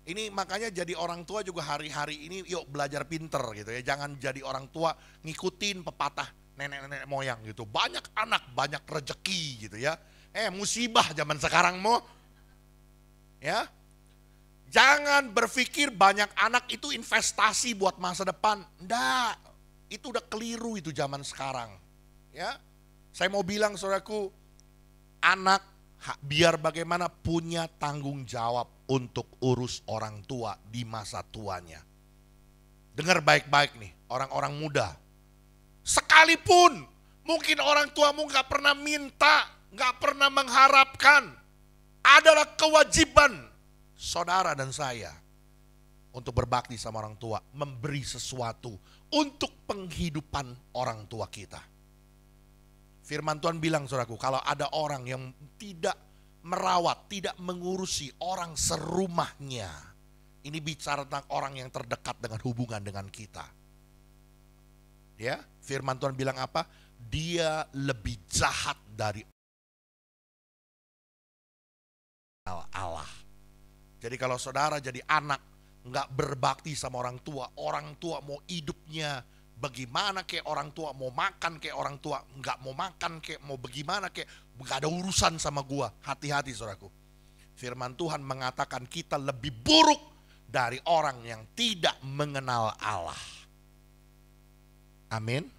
ini makanya jadi orang tua juga hari-hari ini yuk belajar pinter gitu ya. Jangan jadi orang tua ngikutin pepatah nenek-nenek moyang gitu. Banyak anak, banyak rejeki gitu ya. Musibah zaman sekarang mau. Ya. Jangan berpikir banyak anak itu investasi buat masa depan. Enggak, itu udah keliru itu zaman sekarang. Ya, saya mau bilang saudaraku, anak biar bagaimana punya tanggung jawab untuk urus orang tua di masa tuanya. Dengar baik-baik nih, orang-orang muda. Sekalipun mungkin orang tuamu gak pernah minta, gak pernah mengharapkan, adalah kewajiban saudara dan saya untuk berbakti sama orang tua, memberi sesuatu untuk penghidupan orang tua kita. Firman Tuhan bilang saudaraku, kalau ada orang yang tidak merawat, tidak mengurusi orang serumahnya, ini bicara tentang orang yang terdekat dengan hubungan dengan kita. Ya, firman Tuhan bilang apa? Dia lebih jahat dari Allah. Jadi kalau saudara jadi anak nggak berbakti sama orang tua mau hidupnya bagaimana kayak orang tua, mau makan kayak orang tua, nggak mau makan kayak mau bagaimana kayak nggak ada urusan sama gua. Hati-hati saudaraku. Firman Tuhan mengatakan kita lebih buruk dari orang yang tidak mengenal Allah. Amin.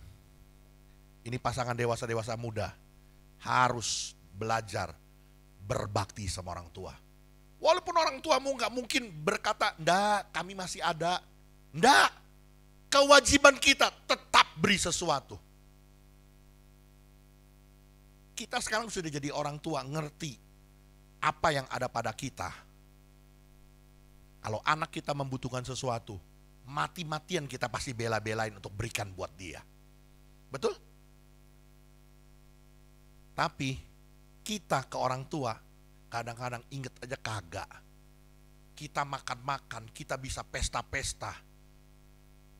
Ini pasangan dewasa-dewasa muda harus belajar berbakti sama orang tua. Walaupun orang tuamu nggak mungkin berkata, "Nggak, kami masih ada." Nggak. Kewajiban kita tetap beri sesuatu. Kita sekarang sudah jadi orang tua, ngerti apa yang ada pada kita. Kalau anak kita membutuhkan sesuatu, mati-matian kita pasti bela-belain untuk berikan buat dia. Betul? Tapi kita ke orang tua kadang-kadang inget aja kagak. Kita makan-makan, kita bisa pesta-pesta.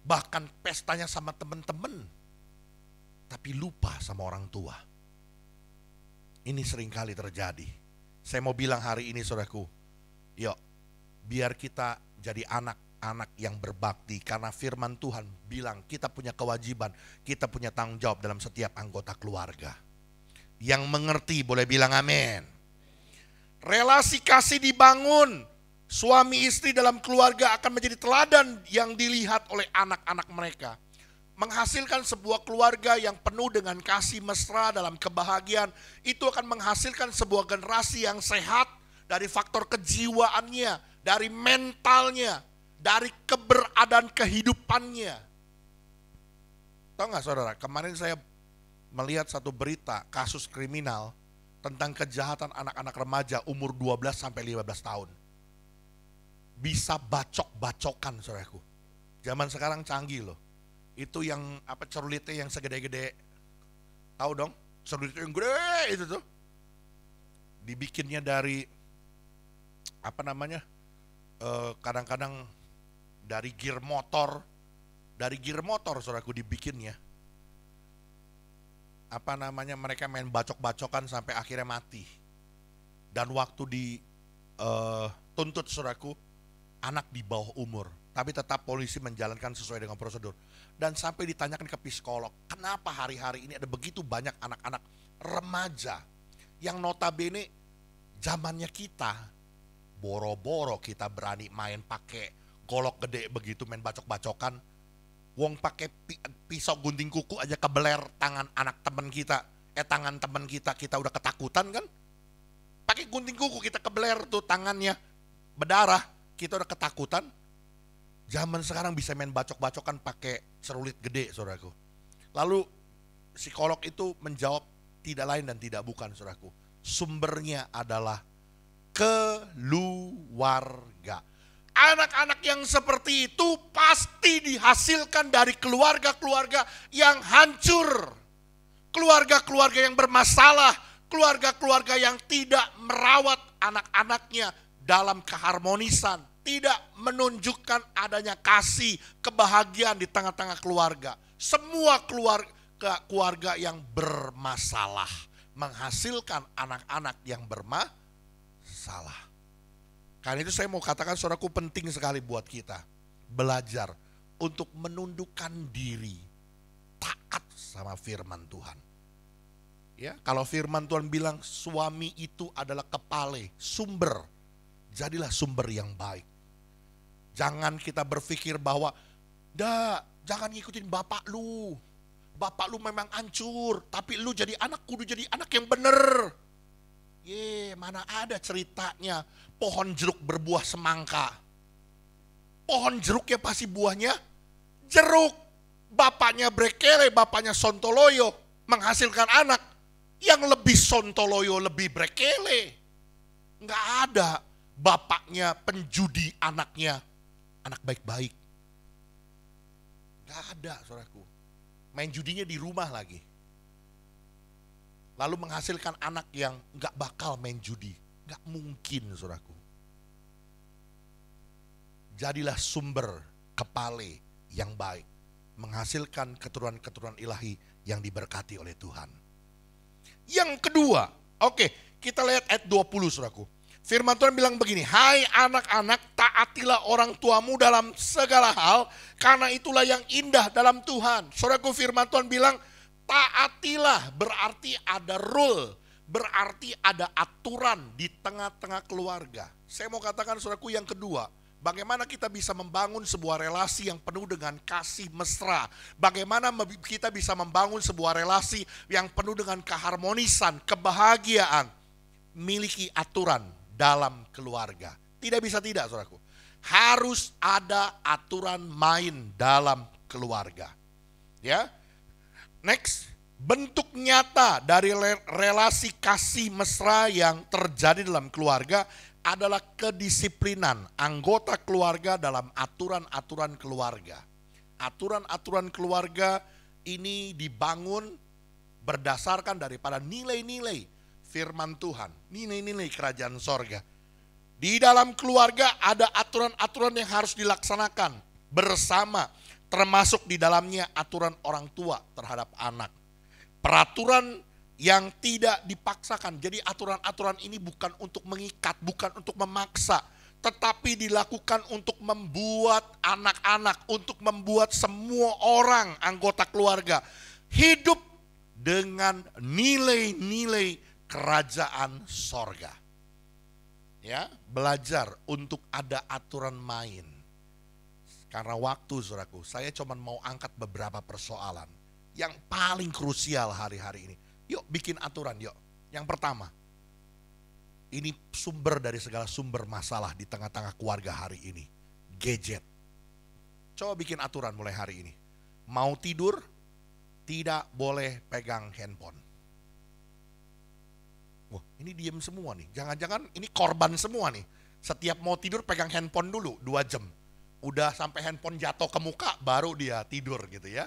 Bahkan pestanya sama temen-temen. Tapi lupa sama orang tua. Ini sering kali terjadi. Saya mau bilang hari ini saudaraku, yuk biar kita jadi anak-anak yang berbakti. Karena firman Tuhan bilang kita punya kewajiban, kita punya tanggung jawab dalam setiap anggota keluarga. Yang mengerti boleh bilang amin. Relasi kasih dibangun. Suami istri dalam keluarga akan menjadi teladan yang dilihat oleh anak-anak mereka. Menghasilkan sebuah keluarga yang penuh dengan kasih mesra dalam kebahagiaan. Itu akan menghasilkan sebuah generasi yang sehat dari faktor kejiwaannya, dari mentalnya, dari keberadaan kehidupannya. Tahu gak saudara, kemarin saya melihat satu berita kasus kriminal tentang kejahatan anak-anak remaja umur 12 sampai 15 tahun. Bisa bacok-bacokan saudaraku. Zaman sekarang canggih loh. Itu yang cerulitnya yang segede-gede. Tahu dong? Cerulitnya yang gede itu tuh. Dibikinnya dari kadang-kadang dari gear motor. Dari gear motor saudaraku dibikinnya. Mereka main bacok-bacokan sampai akhirnya mati. Dan waktu dituntut saudaraku, anak di bawah umur. Tapi tetap polisi menjalankan sesuai dengan prosedur. Dan sampai ditanyakan ke psikolog, kenapa hari-hari ini ada begitu banyak anak-anak remaja yang notabene zamannya kita, boro-boro kita berani main pakai golok gede begitu, main bacok-bacokan. Wong pakai pisau gunting kuku aja kebeler tangan anak teman kita, tangan teman kita udah ketakutan kan? Pakai gunting kuku kita kebeler tuh tangannya berdarah, kita udah ketakutan. Zaman sekarang bisa main bacok-bacokan pakai cerulit gede saudaraku. Lalu psikolog itu menjawab tidak lain dan tidak bukan saudaraku. Sumbernya adalah keluarga. Anak-anak yang seperti itu pasti dihasilkan dari keluarga-keluarga yang hancur. Keluarga-keluarga yang bermasalah. Keluarga-keluarga yang tidak merawat anak-anaknya dalam keharmonisan. Tidak menunjukkan adanya kasih, kebahagiaan di tengah-tengah keluarga. Semua keluarga yang bermasalah menghasilkan anak-anak yang bermasalah. Karena itu saya mau katakan saudaraku, penting sekali buat kita belajar untuk menundukkan diri, taat sama firman Tuhan. Ya, kalau firman Tuhan bilang suami itu adalah kepala, sumber, jadilah sumber yang baik. Jangan kita berpikir bahwa, jangan ngikutin bapak lu. Bapak lu memang hancur, tapi lu jadi anak kudu jadi anak yang bener. Mana ada ceritanya pohon jeruk berbuah semangka. Pohon jeruk ya pasti buahnya jeruk. Bapaknya brekele, bapaknya sontoloyo, menghasilkan anak yang lebih sontoloyo, lebih brekele. Nggak ada bapaknya penjudi, anaknya anak baik-baik. Nggak ada, saudaraku. Main judinya di rumah lagi. Lalu menghasilkan anak yang nggak bakal main judi. Nggak mungkin, saudaraku. Jadilah sumber kepale yang baik, menghasilkan keturunan-keturunan ilahi yang diberkati oleh Tuhan. Yang kedua, kita lihat ayat 20, saudaraku. Firman Tuhan bilang begini, hai anak-anak, taatilah orang tuamu dalam segala hal, karena itulah yang indah dalam Tuhan. Saudaraku, firman Tuhan bilang, taatilah berarti ada rule, berarti ada aturan di tengah-tengah keluarga. Saya mau katakan, saudaraku, yang kedua, bagaimana kita bisa membangun sebuah relasi yang penuh dengan kasih mesra. Bagaimana kita bisa membangun sebuah relasi yang penuh dengan keharmonisan, kebahagiaan. Miliki aturan dalam keluarga. Tidak bisa tidak, saudaraku. Harus ada aturan main dalam keluarga. Ya. Next, bentuk nyata dari relasi kasih mesra yang terjadi dalam keluarga adalah kedisiplinan anggota keluarga dalam aturan-aturan keluarga. Aturan-aturan keluarga ini dibangun berdasarkan daripada nilai-nilai firman Tuhan, nilai-nilai kerajaan sorga. Di dalam keluarga ada aturan-aturan yang harus dilaksanakan bersama, termasuk di dalamnya aturan orang tua terhadap anak. Peraturan yang tidak dipaksakan. Jadi aturan-aturan ini bukan untuk mengikat, bukan untuk memaksa, tetapi dilakukan untuk membuat anak-anak, untuk membuat semua orang anggota keluarga hidup dengan nilai-nilai kerajaan sorga. Ya, belajar untuk ada aturan main. Karena waktu, saudaraku, saya cuma mau angkat beberapa persoalan yang paling krusial hari-hari ini. Yuk bikin aturan, yuk. Yang pertama, ini sumber dari segala sumber masalah di tengah-tengah keluarga hari ini. Gadget. Coba bikin aturan mulai hari ini. Mau tidur, tidak boleh pegang handphone. Wah, ini diem semua nih. Jangan-jangan ini korban semua nih. Setiap mau tidur pegang handphone dulu 2 jam. Udah sampai handphone jatuh ke muka baru dia tidur gitu ya.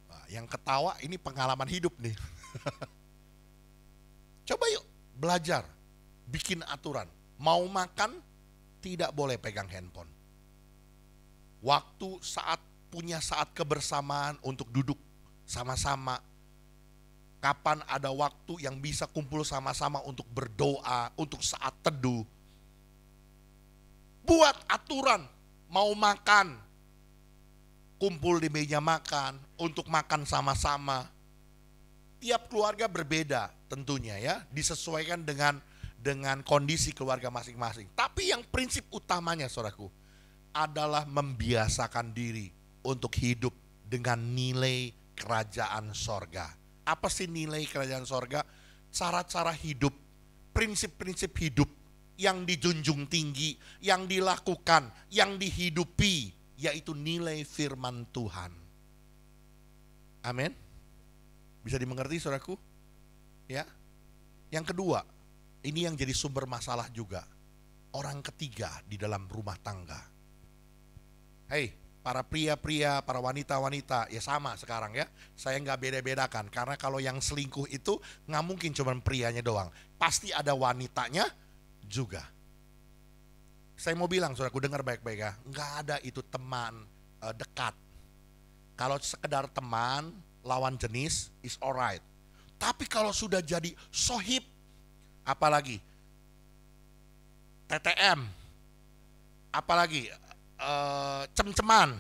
Nah, yang ketawa ini pengalaman hidup nih. Coba yuk belajar, bikin aturan. Mau makan tidak boleh pegang handphone. Waktu punya saat kebersamaan untuk duduk sama-sama. Kapan ada waktu yang bisa kumpul sama-sama untuk berdoa, untuk saat teduh. Buat aturan, mau makan, kumpul di meja makan, untuk makan sama-sama. Tiap keluarga berbeda tentunya ya, disesuaikan dengan kondisi keluarga masing-masing. Tapi yang prinsip utamanya, saudaraku, adalah membiasakan diri untuk hidup dengan nilai kerajaan sorga. Apa sih nilai kerajaan sorga? Cara-cara hidup, prinsip-prinsip hidup yang dijunjung tinggi, yang dilakukan, yang dihidupi, yaitu nilai firman Tuhan. Amin. Bisa dimengerti, saudaraku? Ya. Yang kedua, ini yang jadi sumber masalah juga. Orang ketiga di dalam rumah tangga. Hei, para pria-pria, para wanita-wanita, ya sama sekarang ya. Saya nggak beda-bedakan, karena kalau yang selingkuh itu nggak mungkin cuma prianya doang. Pasti ada wanitanya juga. Saya mau bilang, saudaraku, dengar baik-baik ya. Nggak ada itu teman dekat. Kalau sekedar teman, lawan jenis, is alright. Tapi kalau sudah jadi sohib, apalagi TTM, apalagi cem-ceman,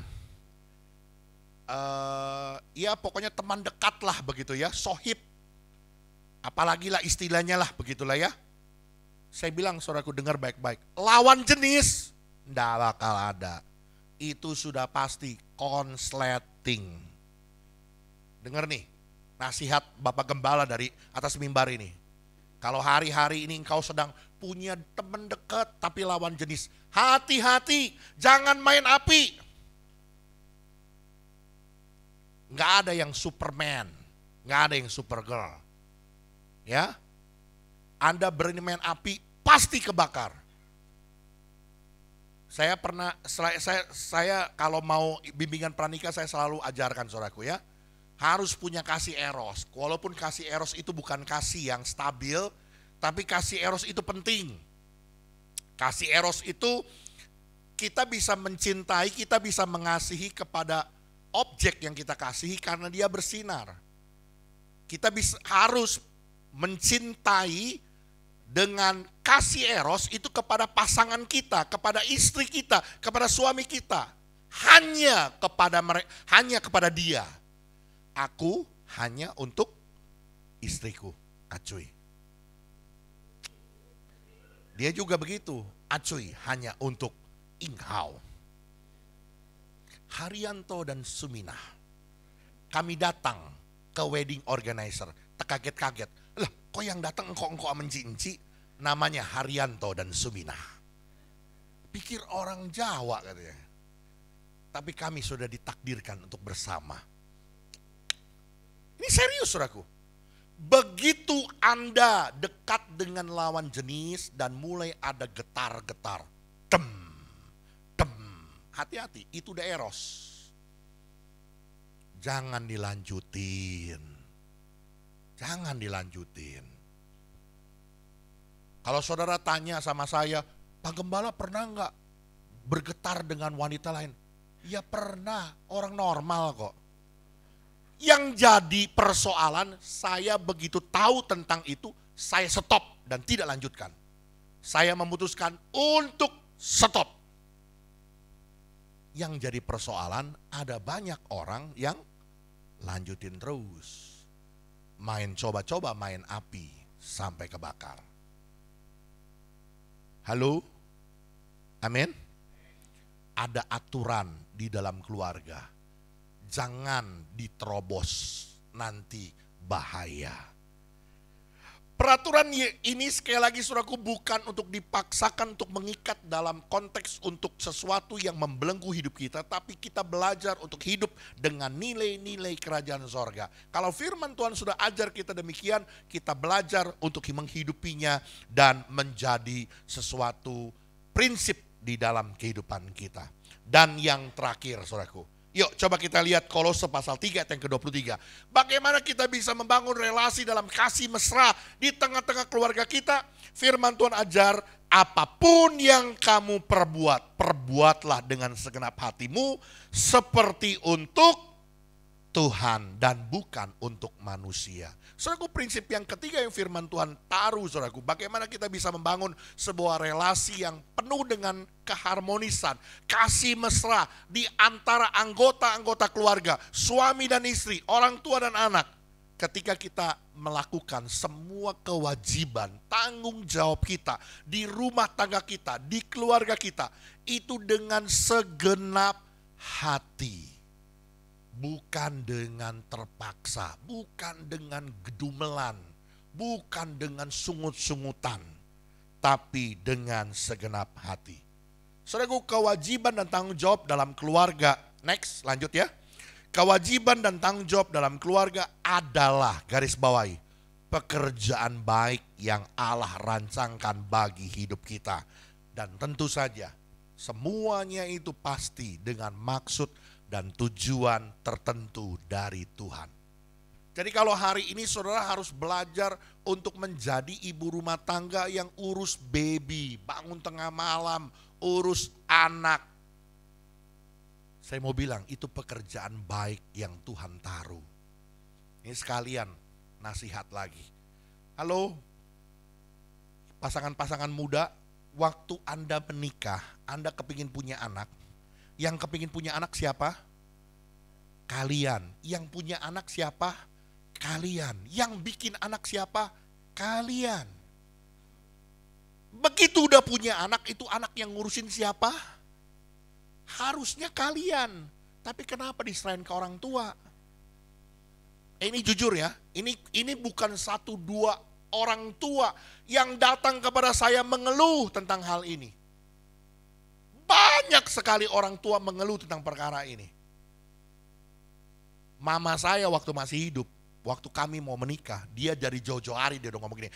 ya pokoknya teman dekat lah begitu ya, sohib, apalagi lah istilahnya lah begitulah ya. Saya bilang, saudaraku, dengar baik-baik, lawan jenis enggak bakal ada. Itu sudah pasti konsleting. Dengar nih nasihat Bapak Gembala dari atas mimbar ini. Kalau hari-hari ini engkau sedang punya teman dekat tapi lawan jenis, hati-hati, jangan main api. Nggak ada yang Superman, nggak ada yang Supergirl. Ya, Anda berani main api, pasti kebakar. Saya pernah, saya kalau mau bimbingan pranikah saya selalu ajarkan saudaraku ya. Harus punya kasih eros. Walaupun kasih eros itu bukan kasih yang stabil, tapi kasih eros itu penting. Kasih eros itu kita bisa mencintai, kita bisa mengasihi kepada objek yang kita kasihi karena dia bersinar. Kita harus mencintai dengan kasih eros itu kepada pasangan kita, kepada istri kita, kepada suami kita. Hanya kepada dia. Aku hanya untuk istriku, Acuy. Dia juga begitu, Acuy hanya untuk engkau. Haryanto dan Suminah, kami datang ke wedding organizer, terkaget-kaget. Lah, kok yang datang engkau mencinci? Namanya Haryanto dan Suminah. Pikir orang Jawa katanya. Tapi kami sudah ditakdirkan untuk bersama. Ini serius saudaraku. Begitu Anda dekat dengan lawan jenis dan mulai ada getar-getar. Dem. Hati-hati, itu udah eros. Jangan dilanjutin. Jangan dilanjutin. Kalau saudara tanya sama saya, Pak Gembala pernah nggak bergetar dengan wanita lain? Ya pernah, orang normal kok. Yang jadi persoalan, saya begitu tahu tentang itu, saya stop dan tidak lanjutkan. Saya memutuskan untuk stop. Yang jadi persoalan, ada banyak orang yang lanjutin terus. Main coba-coba main api sampai kebakar. Halo? Amin? Ada aturan di dalam keluarga. Jangan diterobos, nanti bahaya. Peraturan ini sekali lagi saudaraku bukan untuk dipaksakan untuk mengikat dalam konteks untuk sesuatu yang membelenggu hidup kita. Tapi kita belajar untuk hidup dengan nilai-nilai kerajaan sorga. Kalau firman Tuhan sudah ajar kita demikian, kita belajar untuk menghidupinya dan menjadi sesuatu prinsip di dalam kehidupan kita. Dan yang terakhir saudaraku, yuk coba kita lihat Kolose pasal 3 ayat yang ke-23. Bagaimana kita bisa membangun relasi dalam kasih mesra di tengah-tengah keluarga kita. Firman Tuhan ajar, apapun yang kamu perbuat, perbuatlah dengan segenap hatimu seperti untuk Tuhan dan bukan untuk manusia. Saudaraku, prinsip yang ketiga yang firman Tuhan taruh saudaraku, bagaimana kita bisa membangun sebuah relasi yang penuh dengan keharmonisan, kasih mesra di antara anggota-anggota keluarga, suami dan istri, orang tua dan anak. Ketika kita melakukan semua kewajiban, tanggung jawab kita di rumah tangga kita, di keluarga kita, itu dengan segenap hati. Bukan dengan terpaksa, bukan dengan gedumelan, bukan dengan sungut-sungutan, tapi dengan segenap hati. Saudaraku, kewajiban dan tanggung jawab dalam keluarga, next, lanjut ya. Kewajiban dan tanggung jawab dalam keluarga adalah, garis bawahi, pekerjaan baik yang Allah rancangkan bagi hidup kita. Dan tentu saja, semuanya itu pasti dengan maksud dan tujuan tertentu dari Tuhan. Jadi kalau hari ini saudara harus belajar untuk menjadi ibu rumah tangga yang urus baby, bangun tengah malam, urus anak. Saya mau bilang itu pekerjaan baik yang Tuhan taruh. Ini sekalian nasihat lagi. Halo, pasangan-pasangan muda, waktu Anda menikah, Anda kepingin punya anak. Yang kepingin punya anak siapa? Kalian. Yang punya anak siapa? Kalian. Yang bikin anak siapa? Kalian. Begitu udah punya anak, itu anak yang ngurusin siapa? Harusnya kalian. Tapi kenapa diserahin ke orang tua? Ini jujur ya, ini bukan 1-2 orang tua yang datang kepada saya mengeluh tentang hal ini. Banyak sekali orang tua mengeluh tentang perkara ini. Mama saya waktu masih hidup, waktu kami mau menikah, dia dari jauh-jauh hari dia udah ngomong gini,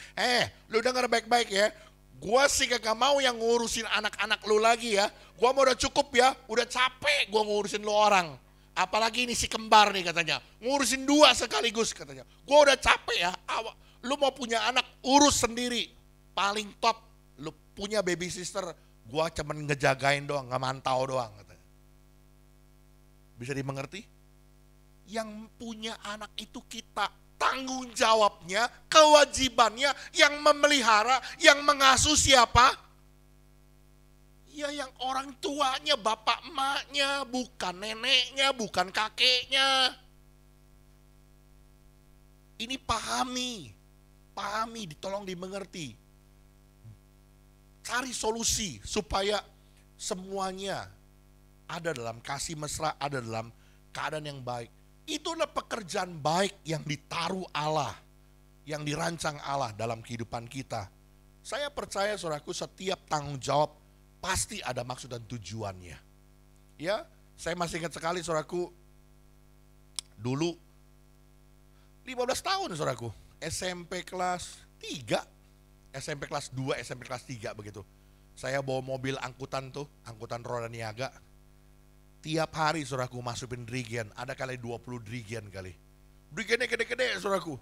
lu denger baik-baik ya, gua sih kagak mau yang ngurusin anak-anak lu lagi ya, gua mau udah cukup ya, udah capek gua ngurusin lu orang. Apalagi ini si kembar nih katanya, ngurusin 2 sekaligus katanya. Gua udah capek ya, lu mau punya anak urus sendiri, paling top, lu punya baby sister, gua cuman ngejagain doang, ngemantau doang katanya. Bisa dimengerti? Yang punya anak itu kita, tanggung jawabnya, kewajibannya, yang memelihara, yang mengasuh siapa? Ya yang orang tuanya, bapak emaknya, bukan neneknya, bukan kakeknya. Ini pahami, tolong dimengerti. Cari solusi supaya semuanya ada dalam kasih mesra, ada dalam keadaan yang baik. Itu adalah pekerjaan baik yang ditaruh Allah, yang dirancang Allah dalam kehidupan kita. Saya percaya saudaraku, setiap tanggung jawab pasti ada maksud dan tujuannya. Ya, saya masih ingat sekali saudaraku, dulu 15 tahun saudaraku, SMP kelas 3, SMP kelas 2, SMP kelas 3 begitu. Saya bawa mobil angkutan tuh, angkutan roda niaga. Tiap hari saudaraku masukin drigen, ada kali 20 drigen kali. Drigennya gede-gede saudaraku.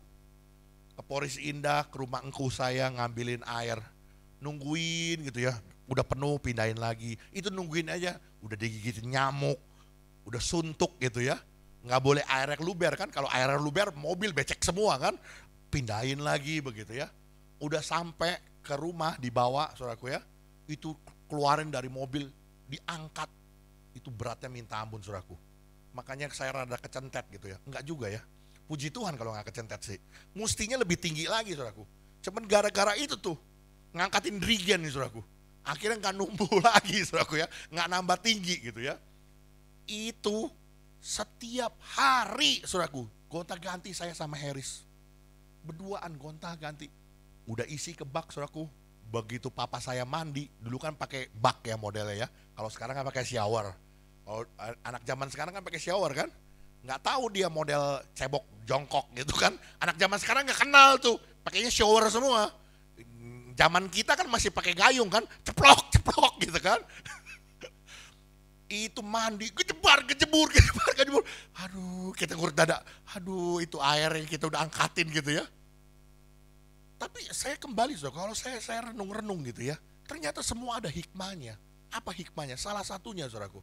Ke Poris Indah, ke rumah engku saya ngambilin air. Nungguin gitu ya, udah penuh pindahin lagi. Itu nungguin aja, udah digigitin nyamuk, udah suntuk gitu ya. Nggak boleh airnya luber kan, kalau airnya luber mobil becek semua kan. Pindahin lagi begitu ya. Udah sampai ke rumah dibawa saudaraku ya. Itu keluarin dari mobil, diangkat. Itu beratnya minta ampun saudaraku. Makanya saya rada kecentet gitu ya. Enggak juga ya. Puji Tuhan kalau nggak kecentet sih. Mustinya lebih tinggi lagi saudaraku. Cuman gara-gara itu tuh ngangkatin drigen nih saudaraku. Akhirnya nggak numbuh lagi saudaraku ya. Nggak nambah tinggi gitu ya. Itu setiap hari saudaraku. Gonta ganti saya sama Harris. Berduaan gonta ganti. Udah isi ke bak saudaraku. Begitu papa saya mandi, dulu kan pakai bak ya modelnya ya. Kalau sekarang kan pakai shower. Kalau anak zaman sekarang kan pakai shower kan. Nggak tahu dia model cebok jongkok gitu kan. Anak zaman sekarang nggak kenal tuh. Pakainya shower semua. Zaman kita kan masih pakai gayung kan. Ceplok gitu kan. Itu mandi, kejebur. Aduh, kita ngurut dada. Aduh, itu air yang kita udah angkatin gitu ya. Tapi saya kembali saudara, kalau saya renung-renung gitu ya. Ternyata semua ada hikmahnya. Apa hikmahnya? Salah satunya saudaraku.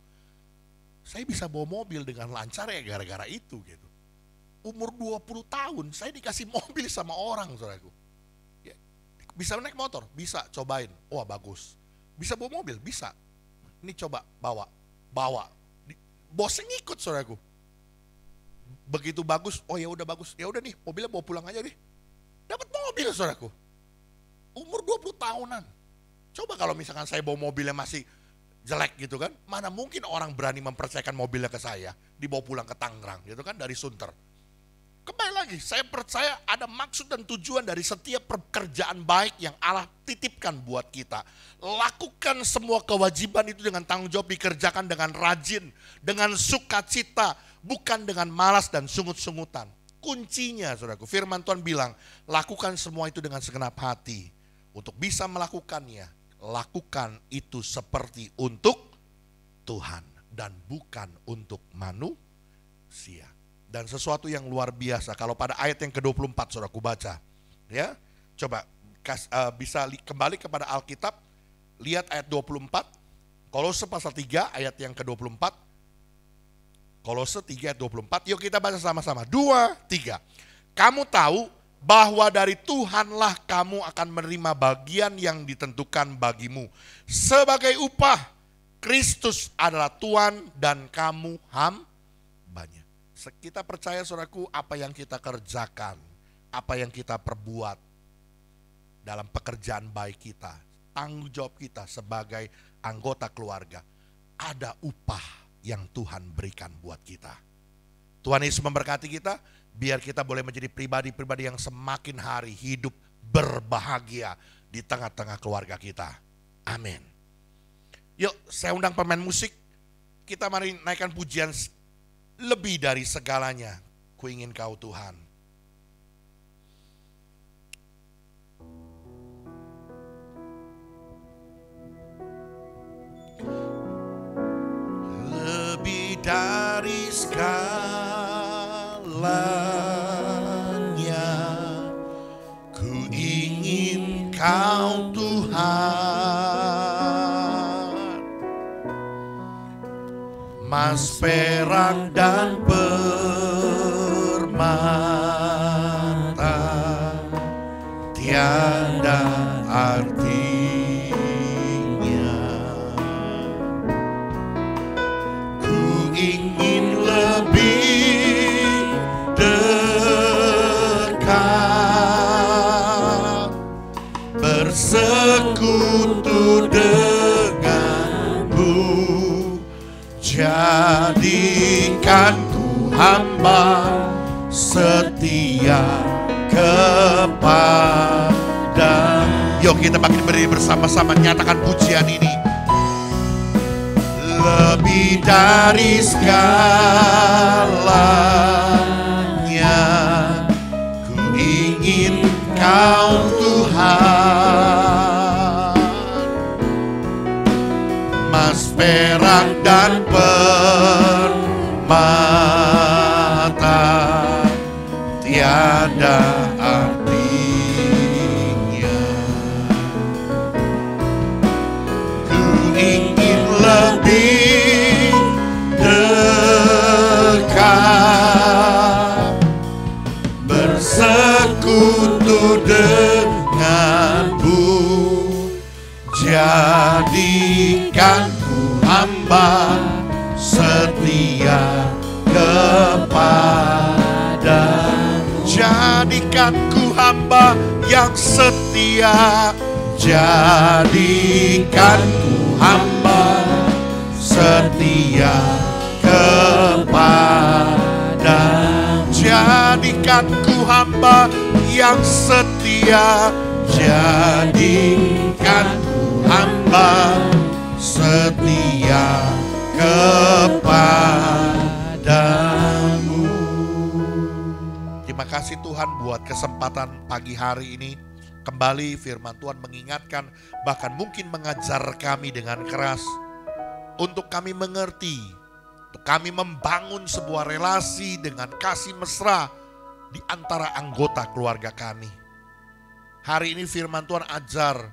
Saya bisa bawa mobil dengan lancar ya gara-gara itu gitu. Umur 20 tahun saya dikasih mobil sama orang saudaraku. Ya, bisa naik motor? Bisa, cobain. Wah bagus. Bisa bawa mobil? Bisa. Ini coba bawa. Bosnya ngikut saudaraku. Begitu bagus, oh ya udah bagus. Ya udah nih, mobilnya bawa pulang aja nih. Dapat mobil saudaraku. Umur 20 tahunan. Coba kalau misalkan saya bawa mobilnya masih jelek gitu kan, mana mungkin orang berani mempercayakan mobilnya ke saya, dibawa pulang ke Tangerang gitu kan dari Sunter. Kembali lagi, saya percaya ada maksud dan tujuan dari setiap pekerjaan baik yang Allah titipkan buat kita. Lakukan semua kewajiban itu dengan tanggung jawab, dikerjakan dengan rajin, dengan sukacita, bukan dengan malas dan sungut-sungutan. Kuncinya saudaraku, firman Tuhan bilang, lakukan semua itu dengan segenap hati. Untuk bisa melakukannya, lakukan itu seperti untuk Tuhan dan bukan untuk manusia. Dan sesuatu yang luar biasa, kalau pada ayat yang ke-24 saudaraku baca. Ya, coba bisa kembali kepada Alkitab, lihat ayat 24, Kolose pasal 3 ayat yang ke-24. Kolose 3 ayat 24, yuk kita baca sama-sama. 2, 3. Kamu tahu bahwa dari Tuhanlah kamu akan menerima bagian yang ditentukan bagimu. Sebagai upah, Kristus adalah Tuhan dan kamu hambanya. Kita percaya saudaraku, apa yang kita kerjakan, apa yang kita perbuat dalam pekerjaan baik kita, tanggung jawab kita sebagai anggota keluarga, ada upah yang Tuhan berikan buat kita. Tuhan Yesus memberkati kita, biar kita boleh menjadi pribadi-pribadi yang semakin hari hidup berbahagia di tengah-tengah keluarga kita. Amin. Yuk, saya undang pemain musik. Kita mari naikkan pujian lebih dari segalanya. Ku ingin Kau Tuhan. Lebih dari segalanya, ku ingin Kau Tuhan. Emas, perak, dan permata tiada artinya. Ku ingin lebih dekat, bersekutu denganmu. Jadikan ku hamba setia kepada. Yuk kita makin berdiri bersama-sama nyatakan pujian ini. Lebih dari segalanya, ku ingin Kau Tuhan. Emas, perak, dan permata tiada artinya. Ku ingin lebih dekat, bersekutu denganmu. Jadikan ku hamba setia kepadamu. Jadikan ku hamba yang setia. Jadikan ku hamba setia kepadamu. Jadikan ku hamba yang setia. Jadikan ku hamba setia kepadamu. Terima kasih Tuhan buat kesempatan pagi hari ini. Kembali firman Tuhan mengingatkan, bahkan mungkin mengajar kami dengan keras untuk kami mengerti, untuk kami membangun sebuah relasi dengan kasih mesra di antara anggota keluarga kami. Hari ini firman Tuhan ajar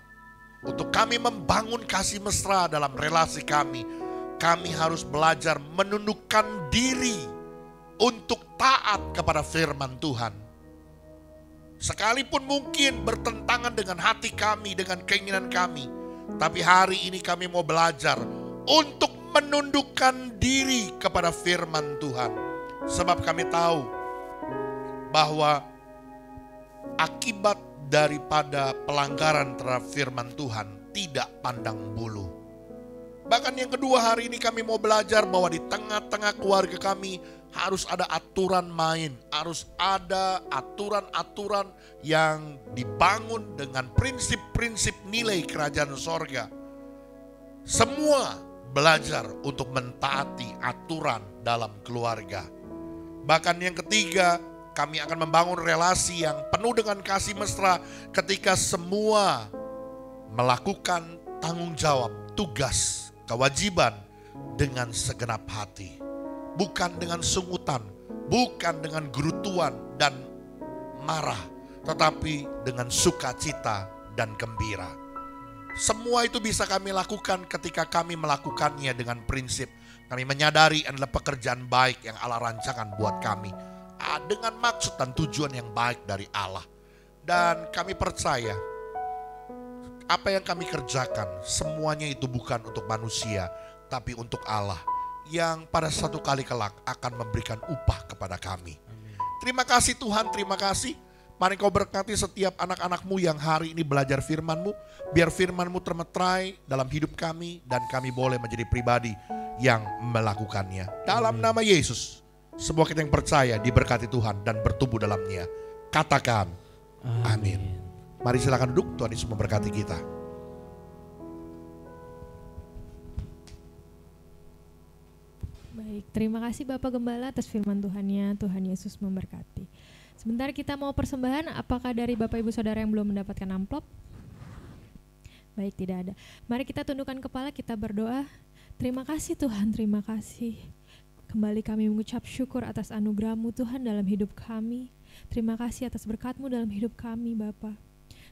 untuk kami membangun kasih mesra dalam relasi kami. Kami harus belajar menundukkan diri untuk taat kepada firman Tuhan. Sekalipun mungkin bertentangan dengan hati kami, dengan keinginan kami. Tapi hari ini kami mau belajar untuk menundukkan diri kepada firman Tuhan. Sebab kami tahu bahwa akibat daripada pelanggaran terhadap firman Tuhan tidak pandang bulu. Bahkan yang kedua, hari ini kami mau belajar bahwa di tengah-tengah keluarga kami harus ada aturan main, harus ada aturan-aturan yang dibangun dengan prinsip-prinsip nilai kerajaan sorga. Semua belajar untuk mentaati aturan dalam keluarga. Bahkan yang ketiga, kami akan membangun relasi yang penuh dengan kasih mesra ketika semua melakukan tanggung jawab, tugas, kewajiban dengan segenap hati. Bukan dengan sungutan, bukan dengan gerutuan dan marah, tetapi dengan sukacita dan gembira. Semua itu bisa kami lakukan ketika kami melakukannya dengan prinsip. Kami menyadari adalah pekerjaan baik yang Allah rancangkan buat kami, dengan maksud dan tujuan yang baik dari Allah. Dan kami percaya apa yang kami kerjakan semuanya itu bukan untuk manusia, tapi untuk Allah yang pada satu kali kelak akan memberikan upah kepada kami. Terima kasih Tuhan, terima kasih. Mari Kau berkati setiap anak-anak-Mu yang hari ini belajar firman-Mu. Biar firman-Mu termeterai dalam hidup kami dan kami boleh menjadi pribadi yang melakukannya. Dalam nama Yesus, semua kita yang percaya diberkati Tuhan dan bertumbuh dalamnya. Katakan amin. Mari silakan duduk, Tuhan Yesus memberkati kita. Baik, terima kasih Bapak Gembala atas firman Tuhan-Nya. Tuhan Yesus memberkati. Sebentar kita mau persembahan, apakah dari Bapak Ibu Saudara yang belum mendapatkan amplop? Baik, tidak ada. Mari kita tundukkan kepala, kita berdoa. Terima kasih Tuhan, terima kasih. Kembali kami mengucap syukur atas anugerah-Mu Tuhan dalam hidup kami. Terima kasih atas berkat-Mu dalam hidup kami Bapa.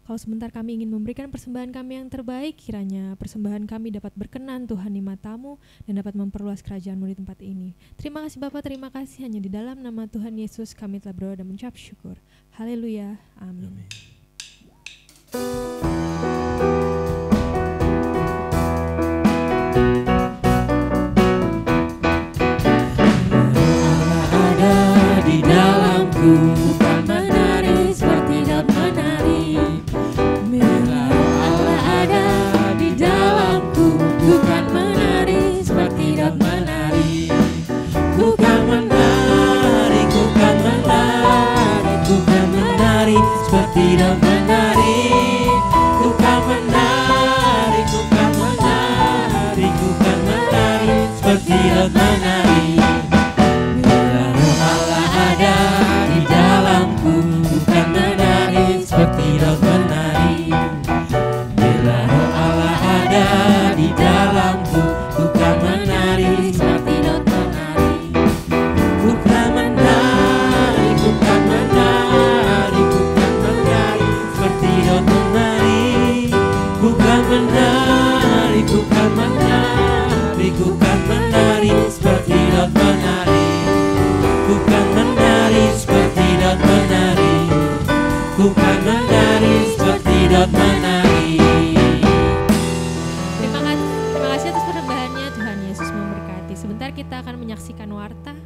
Kalau sebentar kami ingin memberikan persembahan kami yang terbaik, kiranya persembahan kami dapat berkenan Tuhan di mata-Mu dan dapat memperluas kerajaan-Mu di tempat ini. Terima kasih Bapa, terima kasih, hanya di dalam nama Tuhan Yesus kami telah berdoa dan mengucap syukur. Haleluya, amin. Allah ada di dalamku, bukan menari seperti daun menari. Bila Allah ada di dalamku, bukan menari seperti daun menari. Bukan menari, bukan menari, bukan menari seperti daun menari. Bukan menari, bukan menari, bukan menari seperti daun menari. Bila Roh Allah ada di dalamku, bukan menari seperti daun menari. Bila Roh Allah ada di dalamku, bukan menari seperti daun menari. Bukan menari, bukan menari, bukan menari seperti daun menari. Bukan menari, bukan menari, bukan menari seperti daun menari. Bukan menari seperti daun menari. Bukan menari seperti daun menari. Terima kasih atas persembahannya, Tuhan Yesus memberkati. Sebentar kita akan menyaksikan warta.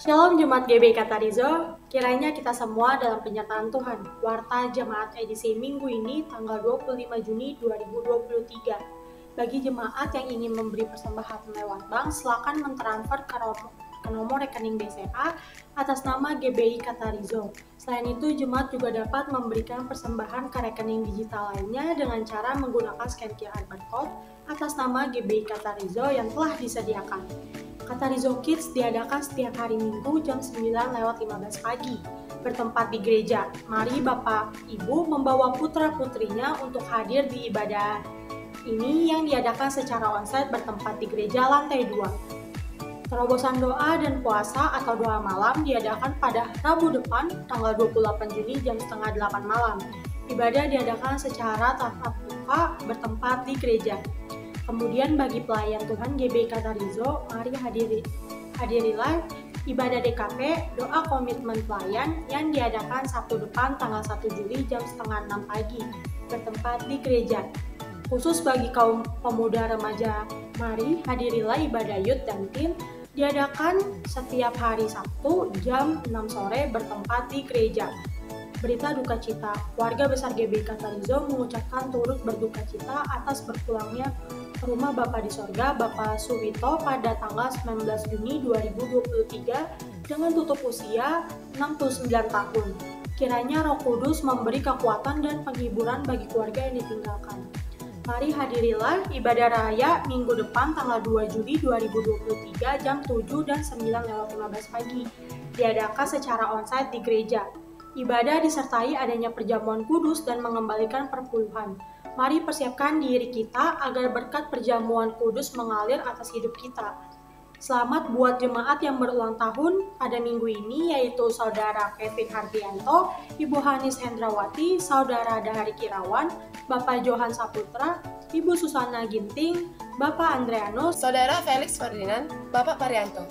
Shalom Jemaat GBI Katarizo, kiranya kita semua dalam penyertaan Tuhan. Warta Jemaat edisi minggu ini tanggal 25 Juni 2023. Bagi jemaat yang ingin memberi persembahan lewat bank, silakan mentransfer ke nomor rekening BCA atas nama GBI Katarizo. Selain itu, jemaat juga dapat memberikan persembahan ke rekening digital lainnya dengan cara menggunakan scan QR barcode atas nama GBI Katarizo yang telah disediakan. Katarizo Kids diadakan setiap hari Minggu jam 9:15 pagi, bertempat di gereja. Mari Bapak Ibu membawa putra-putrinya untuk hadir di ibadah ini yang diadakan secara onsite bertempat di gereja lantai 2. Terobosan doa dan puasa atau doa malam diadakan pada Rabu depan tanggal 28 Juni jam setengah 8 malam. Ibadah diadakan secara tatap muka bertempat di gereja. Kemudian bagi pelayan Tuhan GBI Katarizo, mari hadirilah ibadah DKP, doa komitmen pelayan yang diadakan Sabtu depan tanggal 1 Juli jam setengah 6 pagi, bertempat di gereja. Khusus bagi kaum pemuda remaja, mari hadirilah ibadah youth dan teen, diadakan setiap hari Sabtu jam 6 sore bertempat di gereja. Berita duka cita, warga besar GBI Katarizo mengucapkan turut berduka cita atas berpulangnya ke rumah Bapa di Sorga, Bapak Suwito pada tanggal 19 Juni 2023 dengan tutup usia 69 tahun. Kiranya Roh Kudus memberi kekuatan dan penghiburan bagi keluarga yang ditinggalkan. Mari hadirilah ibadah raya minggu depan tanggal 2 Juli 2023 jam 7 dan 9:15 pagi. Diadakan secara onsite di gereja. Ibadah disertai adanya perjamuan kudus dan mengembalikan perpuluhan. Mari persiapkan diri kita agar berkat perjamuan kudus mengalir atas hidup kita. Selamat buat jemaat yang berulang tahun pada minggu ini, yaitu Saudara Kevin Hardianto, Ibu Hanis Hendrawati, Saudara Dahari Kirawan, Bapak Johan Saputra, Ibu Susana Ginting, Bapak Andreano, Saudara Felix Ferdinand, Bapak Parianto,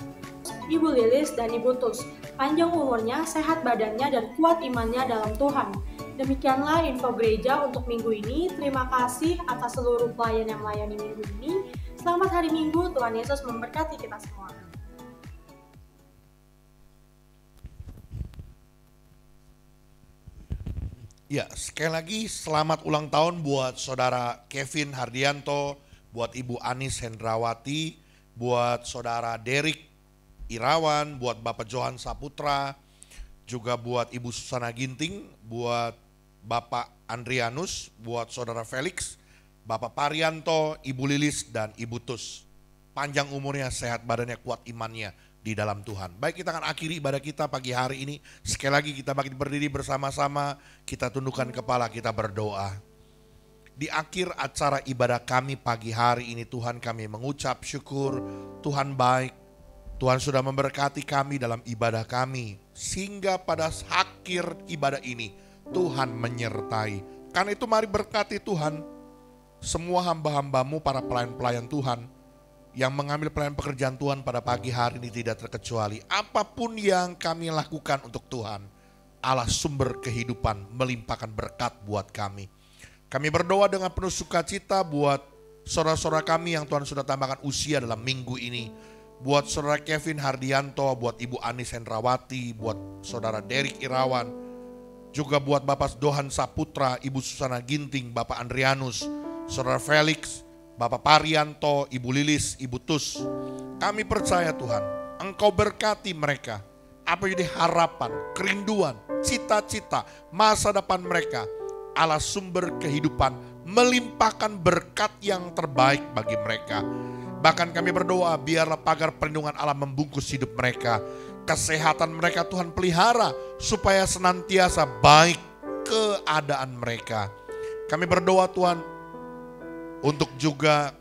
Ibu Lilis dan Ibu Tus. Panjang umurnya, sehat badannya, dan kuat imannya dalam Tuhan. Demikianlah info gereja untuk minggu ini. Terima kasih atas seluruh pelayan yang melayani minggu ini. Selamat hari Minggu, Tuhan Yesus memberkati kita semua. Ya, sekali lagi selamat ulang tahun buat saudara Kevin Hardianto, buat Ibu Anis Hendrawati, buat saudara Derek Irawan, buat Bapak Johan Saputra, juga buat Ibu Susana Ginting, buat Bapak Andrianus, buat saudara Felix, Bapak Parianto, Ibu Lilis, dan Ibu Tus. Panjang umurnya, sehat badannya, kuat imannya di dalam Tuhan. Baik, kita akan akhiri ibadah kita pagi hari ini. Sekali lagi kita bangkit berdiri bersama-sama, kita tundukkan kepala, kita berdoa. Di akhir acara ibadah kami pagi hari ini, Tuhan, kami mengucap syukur. Tuhan baik, Tuhan sudah memberkati kami dalam ibadah kami, sehingga pada akhir ibadah ini Tuhan menyertai. Karena itu mari berkati Tuhan semua hamba-hambamu, para pelayan-pelayan Tuhan yang mengambil pelayan pekerjaan Tuhan pada pagi hari ini tidak terkecuali. Apapun yang kami lakukan untuk Tuhan, Allah sumber kehidupan melimpahkan berkat buat kami. Kami berdoa dengan penuh sukacita buat saudara-saudara kami yang Tuhan sudah tambahkan usia dalam minggu ini. Buat saudara Kevin Hardianto, buat Ibu Anis Hendrawati, buat saudara Derek Irawan, juga buat Bapak Johan Saputra, Ibu Susana Ginting, Bapak Andrianus, saudara Felix, Bapak Parianto, Ibu Lilis, Ibu Tus. Kami percaya Tuhan, Engkau berkati mereka. Apa jadi harapan, kerinduan, cita-cita, masa depan mereka. Allah sumber kehidupan melimpahkan berkat yang terbaik bagi mereka. Bahkan kami berdoa biarlah pagar perlindungan Allah membungkus hidup mereka. Kesehatan mereka Tuhan pelihara supaya senantiasa baik keadaan mereka. Kami berdoa Tuhan untuk juga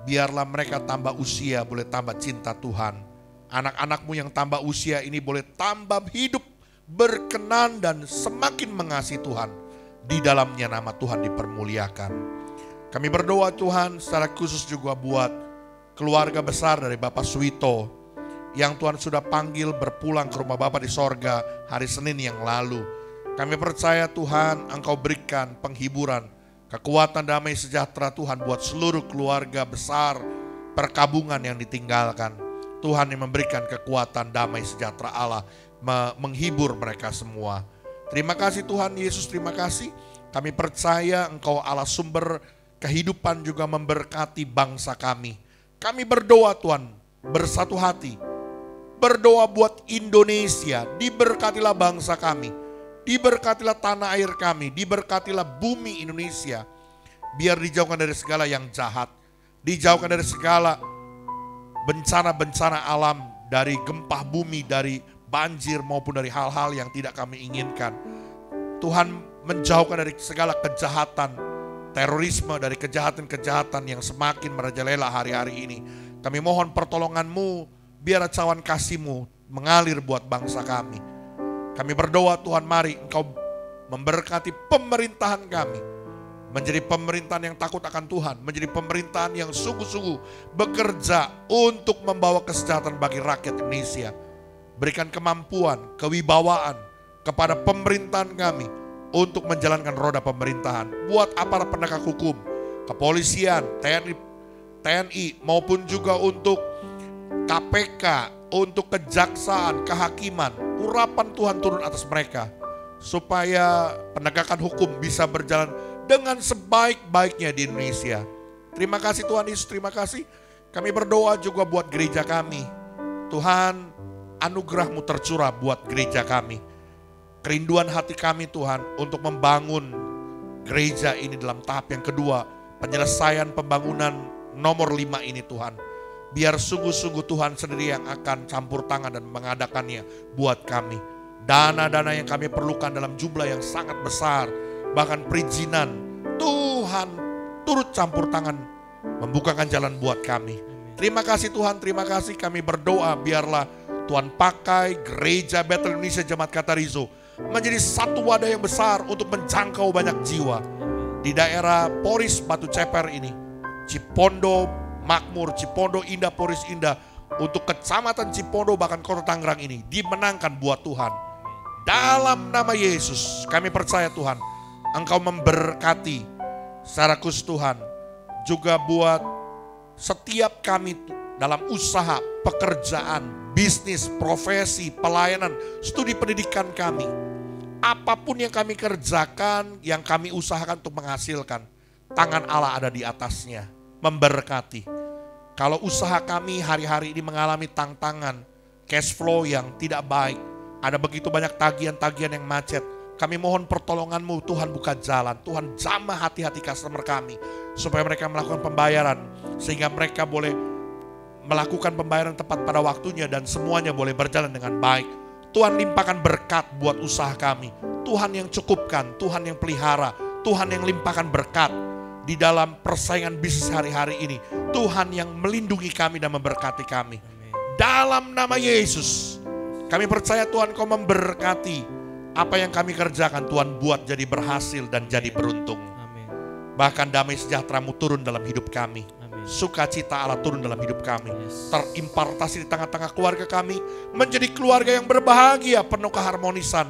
biarlah mereka tambah usia, boleh tambah cinta Tuhan. Anak-anakmu yang tambah usia ini boleh tambah hidup, berkenan dan semakin mengasihi Tuhan. Di dalamnya nama Tuhan dipermuliakan. Kami berdoa Tuhan secara khusus juga buat keluarga besar dari Bapak Suwito yang Tuhan sudah panggil berpulang ke rumah Bapa di sorga hari Senin yang lalu. Kami percaya Tuhan Engkau berikan penghiburan, kekuatan, damai sejahtera Tuhan buat seluruh keluarga besar perkabungan yang ditinggalkan. Tuhan yang memberikan kekuatan, damai sejahtera Allah menghibur mereka semua. Terima kasih Tuhan Yesus, terima kasih. Kami percaya Engkau Allah sumber kehidupan juga memberkati bangsa kami. Kami berdoa Tuhan bersatu hati. Berdoa buat Indonesia, diberkatilah bangsa kami, diberkatilah tanah air kami, diberkatilah bumi Indonesia. Biar dijauhkan dari segala yang jahat, dijauhkan dari segala bencana-bencana alam, dari gempa bumi, dari banjir maupun dari hal-hal yang tidak kami inginkan. Tuhan menjauhkan dari segala kejahatan, terorisme, dari kejahatan-kejahatan yang semakin merajalela hari-hari ini. Kami mohon pertolongan-Mu, biar cawan kasih-Mu mengalir buat bangsa kami. Kami berdoa Tuhan, mari Engkau memberkati pemerintahan kami. Menjadi pemerintahan yang takut akan Tuhan. Menjadi pemerintahan yang sungguh-sungguh bekerja untuk membawa kesejahteraan bagi rakyat Indonesia. Berikan kemampuan, kewibawaan kepada pemerintahan kami untuk menjalankan roda pemerintahan. Buat aparat penegak hukum, kepolisian, TNI maupun juga untuk KPK, untuk kejaksaan, kehakiman, urapan Tuhan turun atas mereka supaya penegakan hukum bisa berjalan dengan sebaik-baiknya di Indonesia. Terima kasih Tuhan Yesus, terima kasih. Kami berdoa juga buat gereja kami. Tuhan, anugerah-Mu tercurah buat gereja kami. Kerinduan hati kami Tuhan untuk membangun gereja ini dalam tahap yang kedua, penyelesaian pembangunan nomor 5 ini Tuhan. Biar sungguh-sungguh Tuhan sendiri yang akan campur tangan dan mengadakannya buat kami. Dana-dana yang kami perlukan dalam jumlah yang sangat besar, bahkan perizinan, Tuhan turut campur tangan membukakan jalan buat kami. Terima kasih Tuhan, terima kasih. Kami berdoa biarlah Tuhan pakai gereja Bethel Indonesia Jemaat Katarizo menjadi satu wadah yang besar untuk menjangkau banyak jiwa. Di daerah Poris Batu Ceper ini, Cipondo Makmur, Cipondo Indah, Poris Indah, untuk kecamatan Cipondo bahkan kota Tangerang ini dimenangkan buat Tuhan. Dalam nama Yesus kami percaya Tuhan, Engkau memberkati secara khusus Tuhan. Juga buat setiap kami dalam usaha, pekerjaan, bisnis, profesi, pelayanan, studi pendidikan kami. Apapun yang kami kerjakan, yang kami usahakan untuk menghasilkan, tangan Allah ada di atasnya, memberkati. Kalau usaha kami hari-hari ini mengalami tantangan, cash flow yang tidak baik, ada begitu banyak tagihan-tagihan yang macet, kami mohon pertolongan-Mu, Tuhan buka jalan, Tuhan jamah hati-hati customer kami, supaya mereka melakukan pembayaran, sehingga mereka boleh melakukan pembayaran tepat pada waktunya dan semuanya boleh berjalan dengan baik. Tuhan limpahkan berkat buat usaha kami, Tuhan yang cukupkan, Tuhan yang pelihara, Tuhan yang limpahkan berkat di dalam persaingan bisnis hari-hari ini. Tuhan yang melindungi kami dan memberkati kami. Dalam nama Yesus, kami percaya Tuhan Kau memberkati apa yang kami kerjakan. Tuhan buat jadi berhasil dan jadi beruntung. Amin. Bahkan damai sejahtera-Mu turun dalam hidup kami. Amin. Sukacita Allah turun dalam hidup kami. Yes. Terimpartasi di tengah-tengah keluarga kami. Menjadi keluarga yang berbahagia, penuh keharmonisan.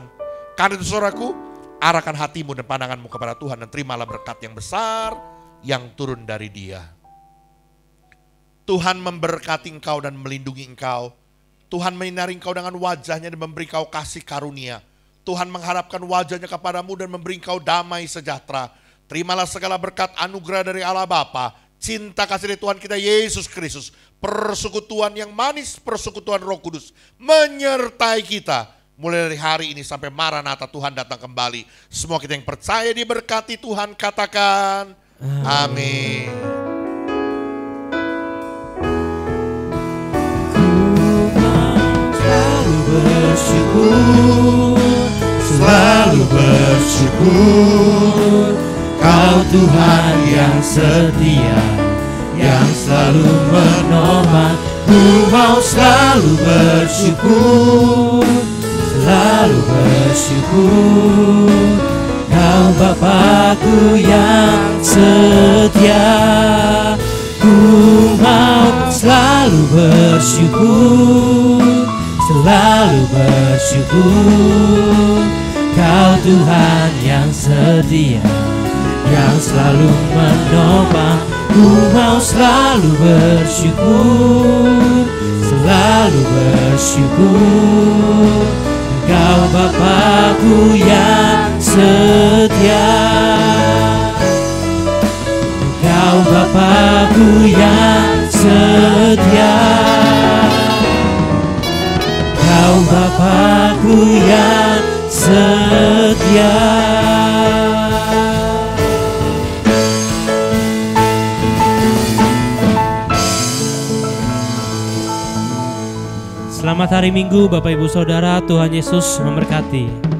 Karena itu saudaraku, arahkan hatimu dan pandanganmu kepada Tuhan dan terimalah berkat yang besar yang turun dari Dia. Tuhan memberkati engkau dan melindungi engkau. Tuhan menyinari engkau dengan wajahnya dan memberi engkau kasih karunia. Tuhan mengharapkan wajahnya kepadamu dan memberi engkau damai sejahtera. Terimalah segala berkat anugerah dari Allah Bapa, cinta kasih dari Tuhan kita Yesus Kristus, persekutuan yang manis, persekutuan Roh Kudus menyertai kita mulai dari hari ini sampai Maranatha Tuhan datang kembali. Semua kita yang percaya diberkati Tuhan katakan amin. Selalu bersyukur, Kau Tuhan yang setia, yang selalu menopang. Ku mau selalu bersyukur, selalu bersyukur. Kau Bapa-Ku yang setia, ku mau selalu bersyukur, selalu bersyukur. Kau Tuhan yang setia, yang selalu menopang. Ku mau selalu bersyukur, selalu bersyukur. Kau Bapa-Ku yang setia, Kau Bapa-Ku yang setia, Kau Bapa-Ku yang setia. Selamat hari Minggu Bapak Ibu Saudara, Tuhan Yesus memberkati.